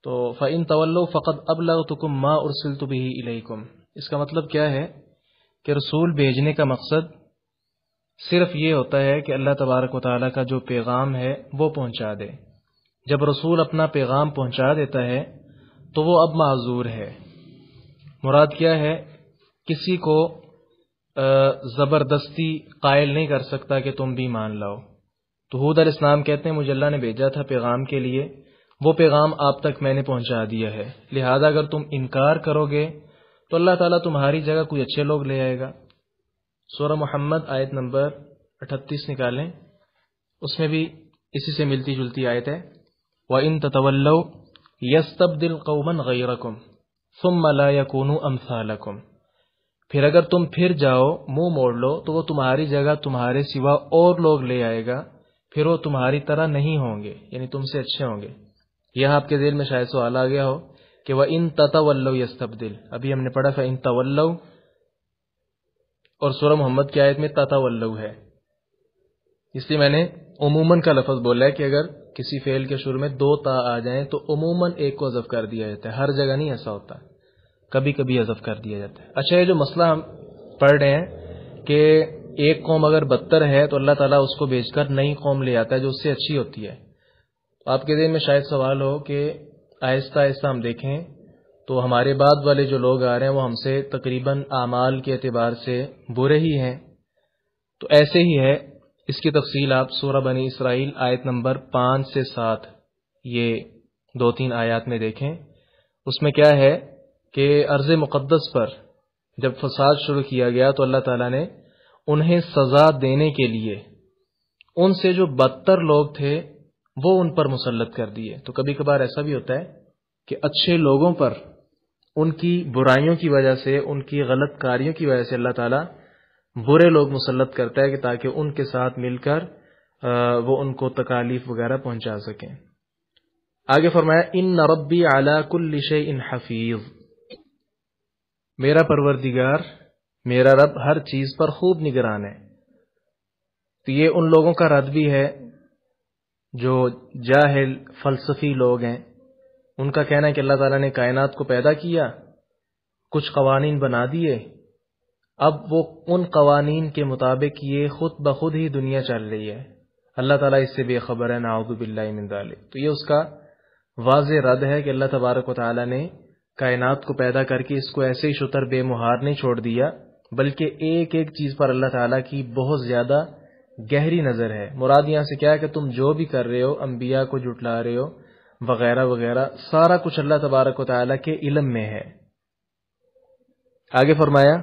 تو فَإِن تَوَلَّوْا فَقَدْ أَبْلَغْتُكُمْ مَا أُرْسِلْتُ بِهِ إِلَيْكُمْ اس کا مطلب کیا ہے کہ رسول بھیجنے کا مقصد صرف یہ ہوتا ہے کہ اللہ تبارک و تعالیٰ کا جو پیغام ہے وہ پہنچا دے۔ جب رسول اپنا پیغام پہنچا دیتا ہے تو وہ اب معذور ہے۔ مراد کیا ہے؟ کسی کو زبردستی قائل نہیں کر سکتا کہ تم بھی مان لاؤ۔ تو حود علیہ السلام کہتے ہیں مجھے اللہ نے بھیجا تھا پیغام کے لیے، وہ پیغام آپ تک میں نے پہنچا دیا ہے، لہذا اگر تم انکار کرو گے تو اللہ تعالیٰ تمہاری جگہ کوئی اچھے لوگ لے آئے گا۔ سورہ محمد آیت نمبر 38 نکالیں، اس میں بھی اسی سے ملتی جلتی آیت ہے، وَإِن تَتَوَلَّوْا يَسْتَبْدِلْ قَوْمًا غَيْرَكُمْ ثُمَّ لَا يَكُونُوا أَمْثَالَكُمْ پھر اگر تم پھر جاؤ، منہ موڑ لو، تو وہ تمہاری جگہ تمہارے سوا اور لوگ لے آئے گا، پھر وہ تمہاری طرح نہیں ہوں گے، یعنی تم سے اچھے ہوں گے۔ یہاں آپ کے ذہن میں شاید سوال آ گیا ہو کہ وَإِن تَتَوَلَّوْا يَسْتَبْدِلْ ابھی ہم نے پڑھا فَإِن تَوَلَّوْا اور سورہ محمد کی آیت میں تَتَوَلَّوْا ہے، اس لیے میں نے عموماً کا لفظ بولا ہے کہ اگر کسی فعل کے شروع میں دو تا آ جائیں تو عموماً ایک کو حذف کر دیا جاتا ہے، ہر جگہ نہیں ایسا ہوتا، کبھی کبھی حذف کر دیا جاتا ہے۔ اچھا، یہ جو مسئلہ ہم پڑھ رہے ہیں کہ ایک قوم اگر بدتر ہے تو اللہ تعالیٰ اس کو بھیج کر نئی قوم لے آتا ہے جو اس سے اچھی ہوتی ہے، آپ کے ذہن میں شاید سوال ہو کہ آہستہ آہستہ ہم دیکھیں تو ہمارے بعد والے جو لوگ آ رہے ہیں وہ ہم سے تقریباً اعمال کے اعتبار سے برے ہی ہیں، تو ایسے ہی ہے۔ اس کی تفصیل آپ سورہ بنی اسرائیل آیت نمبر 5 سے 7 یہ 2-3 آیات میں دیکھیں۔ اس میں کیا ہے کہ ارض مقدس پر جب فساد شروع کیا گیا تو اللہ تعالیٰ نے انہیں سزا دینے کے لیے ان سے جو بدتر لوگ تھے وہ ان پر مسلط کر دیے۔ تو کبھی کبھار ایسا بھی ہوتا ہے کہ اچھے لوگوں پر ان کی برائیوں کی وجہ سے، ان کی غلط کاریوں کی وجہ سے اللہ تعالیٰ برے لوگ مسلط کرتا ہے کہ تاکہ ان کے ساتھ مل کر وہ ان کو تکالیف وغیرہ پہنچا سکیں۔ آگے فرمایا ان ربی علی کل شیء حفیظ میرا پروردگار، میرا رب ہر چیز پر خوب نگران ہے۔ تو یہ ان لوگوں کا رد بھی ہے جو جاہل فلسفی لوگ ہیں، ان کا کہنا ہے کہ اللہ تعالیٰ نے کائنات کو پیدا کیا، کچھ قوانین بنا دیے، اب وہ ان قوانین کے مطابق یہ خود بخود ہی دنیا چل رہی ہے، اللہ تعالیٰ اس سے بے خبر ہے، نعوذ باللہ من ذالک۔ تو یہ اس کا واضح رد ہے کہ اللہ تبارک و تعالیٰ نے کائنات کو پیدا کر کے اس کو ایسے ہی شتر بے مہار نہیں چھوڑ دیا، بلکہ ایک ایک چیز پر اللہ تعالیٰ کی بہت زیادہ گہری نظر ہے۔ مراد یہاں سے کیا ہے کہ تم جو بھی کر رہے ہو، انبیاء کو جھٹلا رہے ہو وغیرہ وغیرہ، سارا کچھ اللہ تبارک و تعالیٰ کے علم میں ہے۔ آگے فرمایا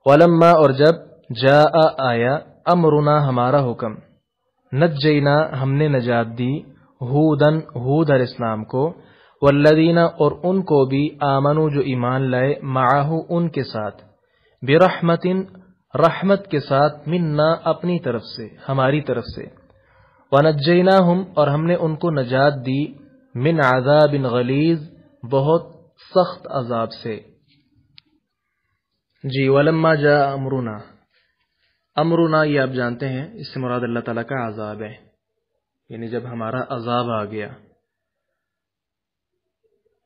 وَلَمَّا، اور جب جاء آیا، امرنا ہمارا حکم، نجینا ہم نے نجات دی، ہودن ہود علیہ السلام کو، والذین اور ان کو بھی، آمنو جو ایمان لائے، معہ ان کے ساتھ، برحمت رحمت کے ساتھ، منا اپنی طرف سے، ہماری طرف سے، ونجیناہم اور ہم نے ان کو نجات دی، من عذاب غلیظ بہت سخت عذاب سے۔ جی ولما جاء امرنا، امرنا یہ آپ جانتے ہیں اس سے مراد اللہ تعالیٰ کا عذاب ہے، یعنی جب ہمارا عذاب آ گیا۔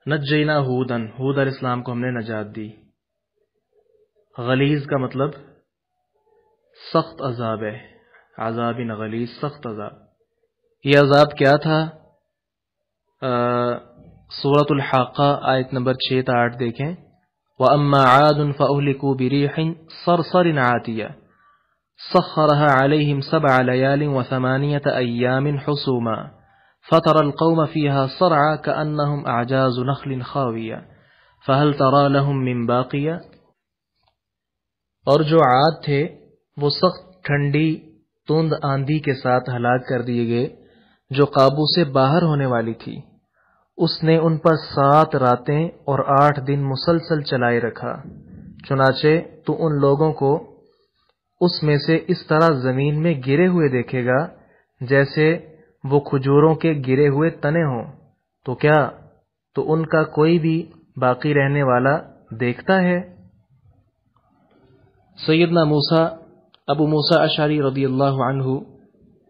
نجینا ہودن، ہود علیہ السلام کو ہم نے نجات دی۔ غلیظ کا مطلب سخت عذاب ہے، عذاب غلیظ، سخت عذاب۔ یہ عذاب کیا تھا؟ سورۃ الحاقہ آیت نمبر 6 تا 8 دیکھیں۔ وَأَمَّا عَادٌ فَأُهْلِكُوا بِرِيحٍ صَرْصَرٍ عَاتِيَةٍ سَخَّرَهَا عَلَيْهِمْ 7 لَيَالٍ و8 أَيَّامٍ حُسُومًا فَتَرَى الْقَوْمَ فِيهَا صَرْعَىٰ كَأَنَّهُمْ أَعْجَازُ نَخْلٍ خَاوِيَةٍ فَهَلْ تَرَىٰ لَهُم مِّن بَاقِيَةٍ، اور جو عاد تھے وہ سخت ٹھنڈی تند آندھی کے ساتھ ہلاک کر دیے گئے جو قابو سے باہر ہونے والی تھی۔ اس نے ان پر 7 راتیں اور 8 دن مسلسل چلائے رکھا، چنانچہ تو ان لوگوں کو اس میں سے اس طرح زمین میں گرے ہوئے دیکھے گا جیسے وہ کھجوروں کے گرے ہوئے تنے ہوں، تو کیا تو ان کا کوئی بھی باقی رہنے والا دیکھتا ہے؟ سیدنا موسیٰ، ابو موسیٰ اشعری رضی اللہ عنہ،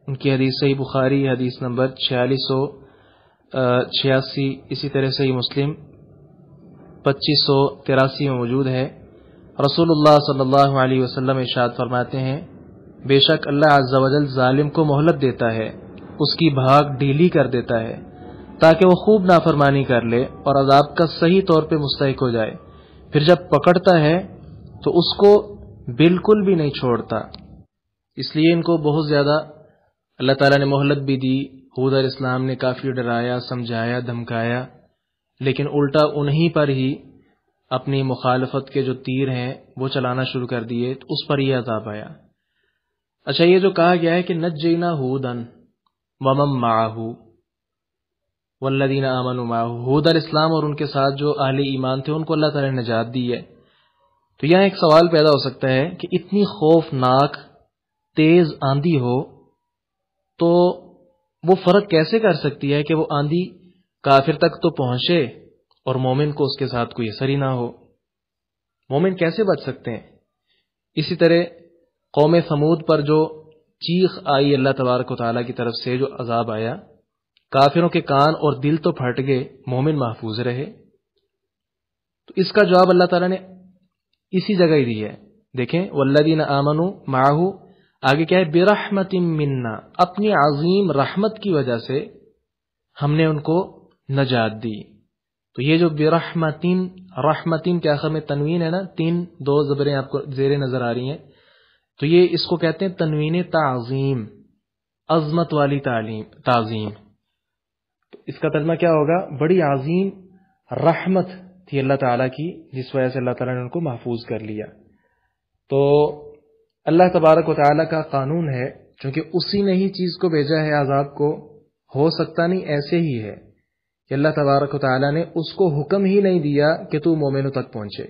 ان کی حدیث صحیح بخاری حدیث نمبر 4686، اسی طرح صحیح مسلم 2583 میں موجود ہے۔ رسول اللہ صلی اللہ علیہ وسلم ارشاد فرماتے ہیں، بے شک اللہ عز و جل ظالم کو مہلت دیتا ہے، اس کی بھاگ ڈھیلی کر دیتا ہے تاکہ وہ خوب نافرمانی کر لے اور عذاب کا صحیح طور پہ مستحق ہو جائے، پھر جب پکڑتا ہے تو اس کو بالکل بھی نہیں چھوڑتا۔ اس لیے ان کو بہت زیادہ اللہ تعالیٰ نے مہلت بھی دی۔ ہود علیہ السلام نے کافی ڈرایا، سمجھایا، دھمکایا، لیکن الٹا انہی پر ہی اپنی مخالفت کے جو تیر ہیں وہ چلانا شروع کر دیے، تو اس پر یہ عذاب آیا۔ اچھا، یہ جو کہا گیا ہے کہ نجینا ہودن ومن معہ والذین آمنوا معہ، ہود علیہ السلام اور ان کے ساتھ جو اہل ایمان تھے ان کو اللہ تعالیٰ نے نجات دی ہے، تو یہاں ایک سوال پیدا ہو سکتا ہے کہ اتنی خوفناک تیز آندھی ہو تو وہ فرق کیسے کر سکتی ہے کہ وہ آندھی کافر تک تو پہنچے اور مومن کو اس کے ساتھ کوئی اثر ہی نہ ہو؟ مومن کیسے بچ سکتے ہیں؟ اسی طرح قوم ثمود پر جو چیخ آئی اللہ تبارک و تعالیٰ کی طرف سے، جو عذاب آیا، کافروں کے کان اور دل تو پھٹ گئے، مومن محفوظ رہے۔ تو اس کا جواب اللہ تعالیٰ نے اسی جگہ ہی دی ہے۔ دیکھیں والذین آمنوا معہ، آگے کیا ہے؟ برحمت منا، اپنی عظیم رحمت کی وجہ سے ہم نے ان کو نجات دی۔ تو یہ جو برحمتین، رحمتین کے آخر میں تنوین ہے نا، 2 زبریں آپ کو زیر نظر آ رہی ہیں، تو یہ اس کو کہتے ہیں تنوین تعظیم، عظمت والی تعظیم۔ تو اس کا ترجمہ کیا ہوگا؟ بڑی عظیم رحمت تھی اللہ تعالیٰ کی، جس وجہ سے اللہ تعالیٰ نے ان کو محفوظ کر لیا۔ تو اللہ تبارک و تعالیٰ کا قانون ہے، چونکہ اسی نے ہی چیز کو بھیجا ہے عذاب کو، ہو سکتا نہیں ایسے ہی ہے کہ اللہ تبارک و تعالیٰ نے اس کو حکم ہی نہیں دیا کہ تو مومنوں تک پہنچے۔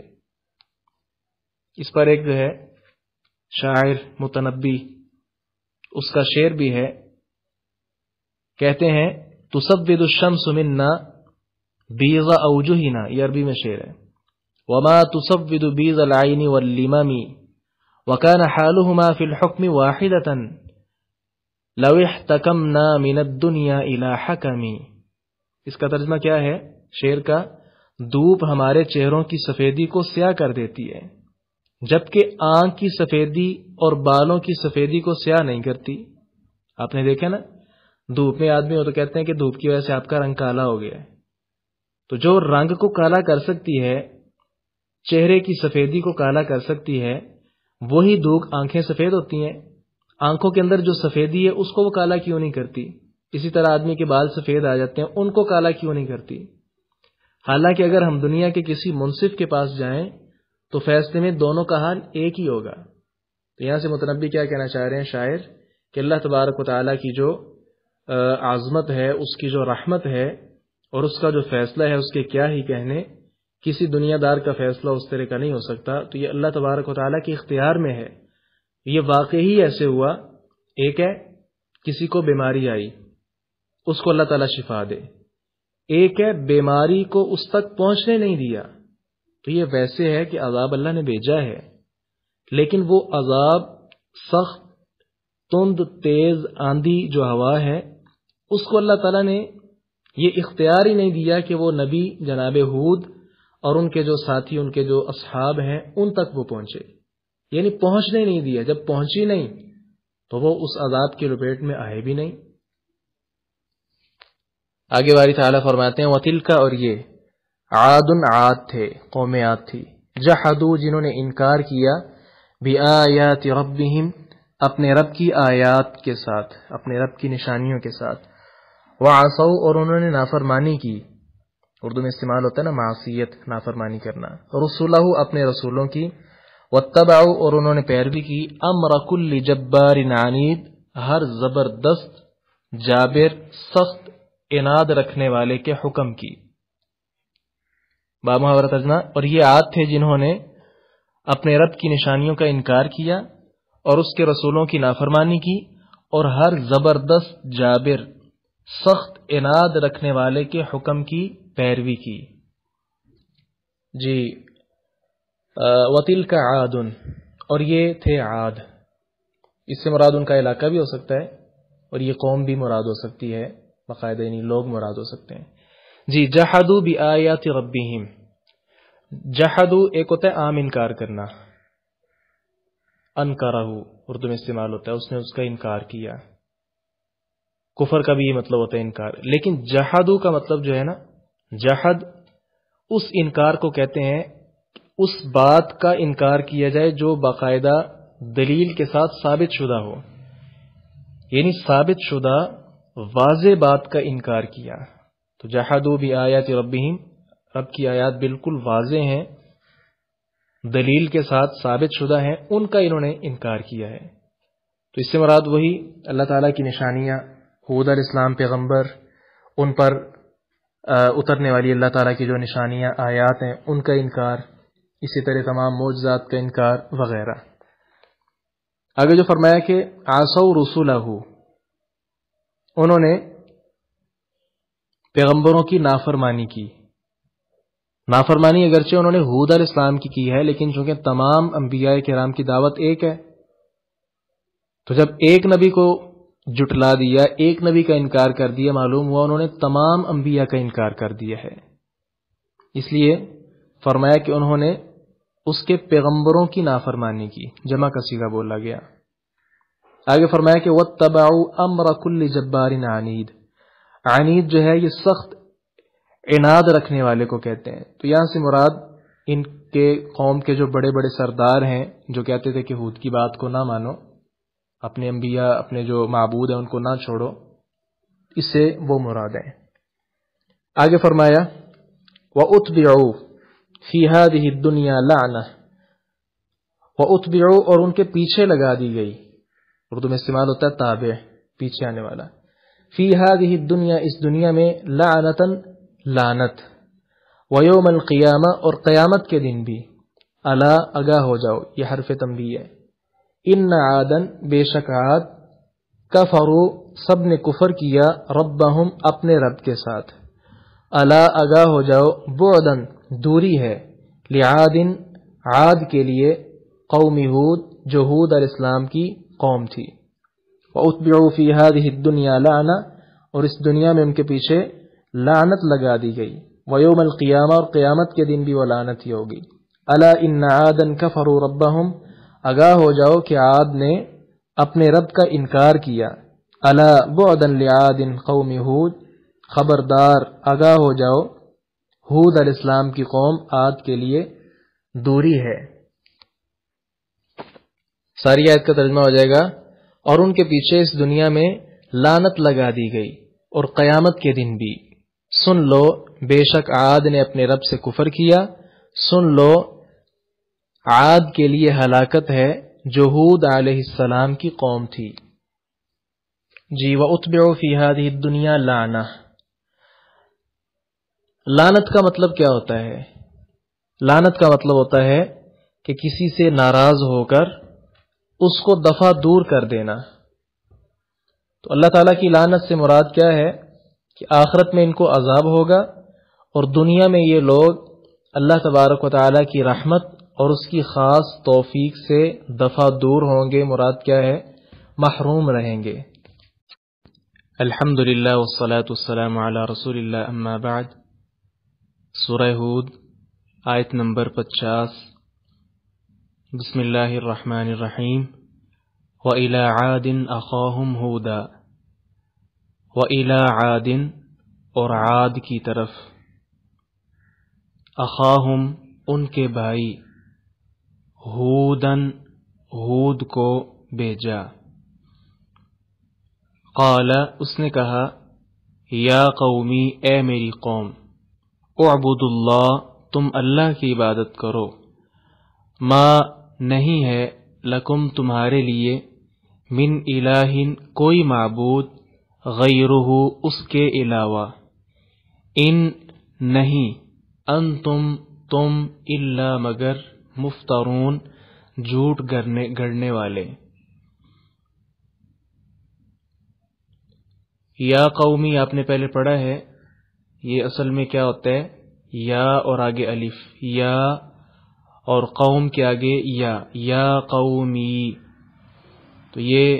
اس پر ایک جو ہے شاعر متنبی، اس کا شعر بھی ہے، کہتے ہیں تسود الشمس منا بیض اوجہنا، یہ عربی میں شعر ہے، وما تسود بیض العین واللمم وكان حالهما في الحكم واحدة لو احتكمنا من الدنيا الى حكم۔ اس کا ترجمہ کیا ہے شعر کا؟ دھوپ ہمارے چہروں کی سفیدی کو سیاہ کر دیتی ہے، جبکہ آنکھ کی سفیدی اور بالوں کی سفیدی کو سیاہ نہیں کرتی۔ آپ نے دیکھا نا، دھوپ میں آدمی ہو تو کہتے ہیں کہ دھوپ کی وجہ سے آپ کا رنگ کالا ہو گیا ہے، تو جو رنگ کو کالا کر سکتی ہے، چہرے کی سفیدی کو کالا کر سکتی ہے، وہی دھوک آنکھیں سفید ہوتی ہیں۔ آنکھوں کے اندر جو سفیدی ہے اس کو وہ کالا کیوں نہیں کرتی؟ اسی طرح آدمی کے بال سفید آ جاتے ہیں، ان کو کالا کیوں نہیں کرتی؟ حالانکہ اگر ہم دنیا کے کسی منصف کے پاس جائیں تو فیصلے میں دونوں کا حال ایک ہی ہوگا۔ تو یہاں سے متنبی کیا کہنا چاہ رہے ہیں شاعر، کہ اللہ تبارک و تعالیٰ کی جو عظمت ہے، اس کی جو رحمت ہے اور اس کا جو فیصلہ ہے، اس کے کیا ہی کہنے، کسی دنیا دار کا فیصلہ اس طرح کا نہیں ہو سکتا۔ تو یہ اللہ تبارک و تعالیٰ کے اختیار میں ہے۔ یہ واقعی ایسے ہوا، ایک ہے کسی کو بیماری آئی، اس کو اللہ تعالیٰ شفا دے، ایک ہے بیماری کو اس تک پہنچنے نہیں دیا۔ تو یہ ویسے ہے کہ عذاب اللہ نے بھیجا ہے، لیکن وہ عذاب سخت، تند، تیز آندھی جو ہوا ہے، اس کو اللہ تعالیٰ نے یہ اختیار ہی نہیں دیا کہ وہ نبی جناب ہود اور ان کے جو ساتھی، ان کے جو اصحاب ہیں، ان تک وہ پہنچے، یعنی پہنچنے نہیں دیا۔ جب پہنچی نہیں تو وہ اس عذاب کی لپیٹ میں آئے بھی نہیں۔ آگے باری تعالیٰ فرماتے ہیں وَتِلْكَ، اور یہ عاد تھے، قوم عاد تھی، جحدوا، جنہوں نے انکار کیا، بِآیاتِ ربہم، اپنے رب کی آیات کے ساتھ، اپنے رب کی نشانیوں کے ساتھ، وعصوا، اور انہوں نے نافرمانی کی، اردو میں استعمال ہوتا ہے نا معصیت، نافرمانی کرنا، رسولہ، اپنے رسولوں کی، واتبعوا، اور انہوں نے پیروی کی، امر کل جبار عنید، ہر زبردست، جابر، سخت، عناد رکھنے والے کے حکم کی۔ بامحاورہ ترجمہ، اور یہ عاد تھے جنہوں نے اپنے رب کی نشانیوں کا انکار کیا اور اس کے رسولوں کی نافرمانی کی، اور ہر زبردست، جابر، سخت، عناد رکھنے والے کے حکم کی پیروی کی۔ جی، وَتِلْكَ عَادٌ، اور یہ تھے عاد، اس سے مراد ان کا علاقہ بھی ہو سکتا ہے اور یہ قوم بھی مراد ہو سکتی ہے، باقاعدہ یعنی لوگ مراد ہو سکتے ہیں۔ جی، جحدوا بآیات ربہم، جحدوا ایک ہوتا ہے عام انکار کرنا، انکرہ اردو میں استعمال ہوتا ہے، اس نے اس کا انکار کیا، کفر کا بھی یہ مطلب ہوتا ہے انکار، لیکن جحدوا کا مطلب جو ہے نا، جحد اس انکار کو کہتے ہیں، اس بات کا انکار کیا جائے جو باقاعدہ دلیل کے ساتھ ثابت شدہ ہو، یعنی ثابت شدہ واضح بات کا انکار کیا۔ تو جحدوا بآیات ربہم، رب کی آیات بالکل واضح ہیں، دلیل کے ساتھ ثابت شدہ ہیں، ان کا انہوں نے انکار کیا ہے۔ تو اس سے مراد وہی اللہ تعالیٰ کی نشانیاں، ہود علیہ السلام پیغمبر، ان پر اترنے والی اللہ تعالیٰ کی جو نشانیاں، آیات ہیں، ان کا انکار، اسی طرح تمام معجزات کا انکار وغیرہ۔ آگے جو فرمایا کہ عصوا رسولہ، انہوں نے پیغمبروں کی نافرمانی کی۔ نافرمانی اگرچہ انہوں نے ہود علیہ السلام کی ہے، لیکن چونکہ تمام انبیاء کرام کی دعوت ایک ہے، تو جب ایک نبی کو جٹلا دیا، ایک نبی کا انکار کر دیا، معلوم ہوا انہوں نے تمام انبیاء کا انکار کر دیا ہے۔ اس لیے فرمایا کہ انہوں نے اس کے پیغمبروں کی نافرمانی کی، جمع کا صیغہ بولا گیا۔ آگے فرمایا کہ وَاتَّبَعُوا أَمْرَ كُلِّ جَبَّارٍ عَنِيدٍ، عنید جو ہے یہ سخت، عناد رکھنے والے کو کہتے ہیں۔ تو یہاں سے مراد ان کے قوم کے جو بڑے بڑے سردار ہیں، جو کہتے تھے کہ ہود کی بات کو نہ مانو، اپنے انبیاء، اپنے جو معبود ہیں ان کو نہ چھوڑو، اس سے وہ مراد ہیں۔ آگے فرمایا وَأُتْبِعُوا فِي هَذِهِ الدُّنْيَا لَعْنَةً، وَأُتْبِعُوا، اور ان کے پیچھے لگا دی گئی، اردو میں استعمال ہوتا ہے تابع، پیچھے آنے والا، فی هذه الدنیا، اس دنیا میں، لعنتاً، لعنت، ویوم القیامہ، اور قیامت کے دن بھی، الا، آگاہ ہو جاؤ، یہ حرف تنبیہ ہے، ان عادن، بے شک عاد، کفروا، سب نے کفر کیا، ربہم، اپنے رب کے ساتھ، الا، آگاہ ہو جاؤ، بعدن، دوری ہے، لعادن، عاد کے لیے، قوم ہود، جو ہود علیہ السلام کی قوم تھی، وَأُتْبِعُوا فِي هَذِهِ الدُّنْيَا لَعْنَةً، اور اس دنیا میں ان کے پیچھے لعنت لگا دی گئی، وَيَوْمَ الْقِيَامَةِ، اور قیامت کے دن بھی وہ لعنت ہی ہوگی، الا ان عادن کفروا ربہم، آگاہ ہو جاؤ کہ عاد نے اپنے رب کا انکار کیا، الا بعدا لعاد قوم ہود، خبردار، آگاہ ہو جاؤ، ہود علیہ السلام کی قوم عاد کے لیے دوری ہے۔ ساری آیت کا ترجمہ ہو جائے گا اور ان کے پیچھے اس دنیا میں لعنت لگا دی گئی اور قیامت کے دن بھی۔ سن لو بے شک عاد نے اپنے رب سے کفر کیا، سن لو عاد کے لیے ہلاکت ہے جو ہود علیہ السلام کی قوم تھی۔ جی وَأُتْبِعُوا فِي هَذِهِ الدُّنْيَا لَعْنَةً، لعنت کا مطلب کیا ہوتا ہے؟ لعنت کا مطلب ہوتا ہے کہ کسی سے ناراض ہو کر اس کو دفع دور کر دینا۔ تو اللہ تعالیٰ کی لعنت سے مراد کیا ہے کہ آخرت میں ان کو عذاب ہوگا اور دنیا میں یہ لوگ اللہ تبارک و تعالیٰ کی رحمت اور اس کی خاص توفیق سے دفع دور ہوں گے۔ مراد کیا ہے؟ محروم رہیں گے۔ الحمدللہ والصلاة والسلام علی رسول اللہ، اما بعد۔ سورہ ہود آیت نمبر 50۔ بسم اللہ الرحمن الرحیم۔ وَإِلَىٰ عَادٍ أَخَاهُمْ هُودًا، وَإِلَىٰ عَادٍ اور عاد کی طرف، اخاہم ان کے بھائی، ہودن ہود کو بھیجا۔ قال اس نے کہا، یا قومی اے میری قوم، اعبدوا اللہ تم اللہ کی عبادت کرو، ما نہیں ہے لکم تمہارے لیے، من الہ کوئی معبود، غیرہ اس کے علاوہ، ان نہیں، انتم تم، الا مگر، مفترون جھوٹ گڑنے والے۔ یا قومی آپ نے پہلے پڑھا ہے، یہ اصل میں کیا ہوتا ہے؟ یا اور آگے الف، یا اور قوم کے آگے یا قومی۔ تو یہ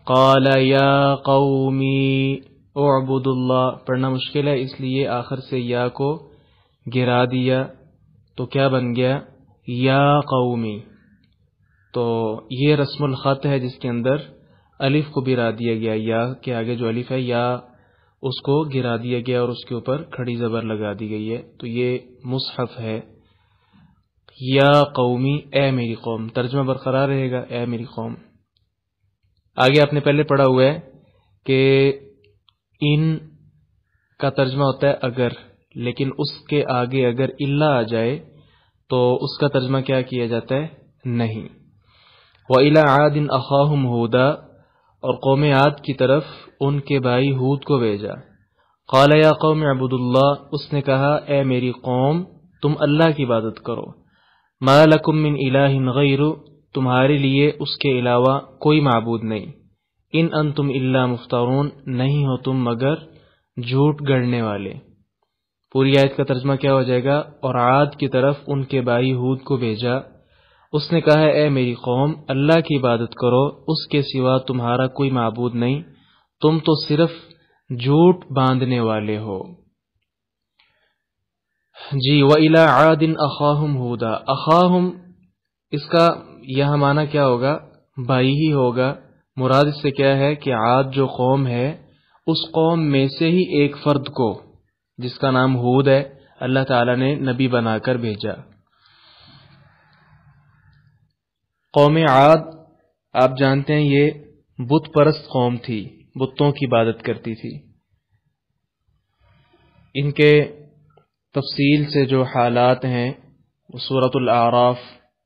قال یا قومی اعبدوا اللہ پڑھنا مشکل ہے، اس لیے آخر سے یا کو گرا دیا، تو کیا بن گیا؟ یا قومی۔ تو یہ رسم الخط ہے جس کے اندر الف کو گرا دیا گیا، یا کے آگے جو الف ہے یا اس کو گرا دیا گیا اور اس کے اوپر کھڑی زبر لگا دی گئی ہے۔ تو یہ مصحف ہے، یا قومی اے میری قوم، ترجمہ برقرار رہے گا، اے میری قوم۔ آگے آپ نے پہلے پڑھا ہوا ہے کہ ان کا ترجمہ ہوتا ہے اگر، لیکن اس کے آگے اگر الا آ جائے تو اس کا ترجمہ کیا کیا جاتا ہے؟ نہیں۔ وَإِلَىٰ عَادٍ أَخَاهُمْ هُودًا اور قوم عاد کی طرف ان کے بھائی ہود کو بھیجا۔ قال یا قوم اعبدوا اللہ اس نے کہا اے میری قوم تم اللہ کی عبادت کرو، ما لکم من الہ غیر تمہارے لیے اس کے علاوہ کوئی معبود نہیں، ان انتم الا مفترون نہیں ہو تم مگر جھوٹ گڑنے والے۔ پوری آیت کا ترجمہ کیا ہو جائے گا؟ اور عاد کی طرف ان کے بھائی ہود کو بھیجا، اس نے کہا اے میری قوم اللہ کی عبادت کرو، اس کے سوا تمہارا کوئی معبود نہیں، تم تو صرف جھوٹ باندھنے والے ہو۔ جی وَإِلَىٰ عَادٍ أَخَاهُمْ هُودًا، اخاہم اس کا یہاں معنی کیا ہوگا؟ بھائی ہی ہوگا۔ مراد اس سے کیا ہے کہ عاد جو قوم ہے اس قوم میں سے ہی ایک فرد کو جس کا نام ہود ہے اللہ تعالیٰ نے نبی بنا کر بھیجا۔ قوم عاد آپ جانتے ہیں یہ بت پرست قوم تھی، بتوں کی عبادت کرتی تھی۔ ان کے تفصیل سے جو حالات ہیں وہ سورۃ الاعراف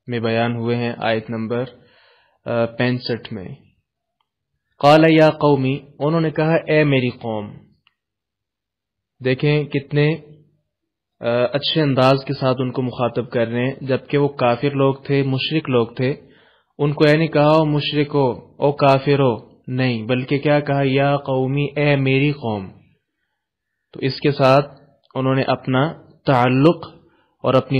میں بیان ہوئے ہیں، آیت نمبر 65 میں۔ قال یا قومی انہوں نے کہا اے میری قوم۔ دیکھیں کتنے اچھے انداز کے ساتھ ان کو مخاطب کر رہے ہیں، جبکہ وہ کافر لوگ تھے، مشرک لوگ تھے۔ ان کو یہ نہیں کہا او مشرکو او کافرو، نہیں، بلکہ کیا کہا؟ یا قومی اے میری قوم۔ تو اس کے ساتھ انہوں نے اپنا تعلق اور اپنی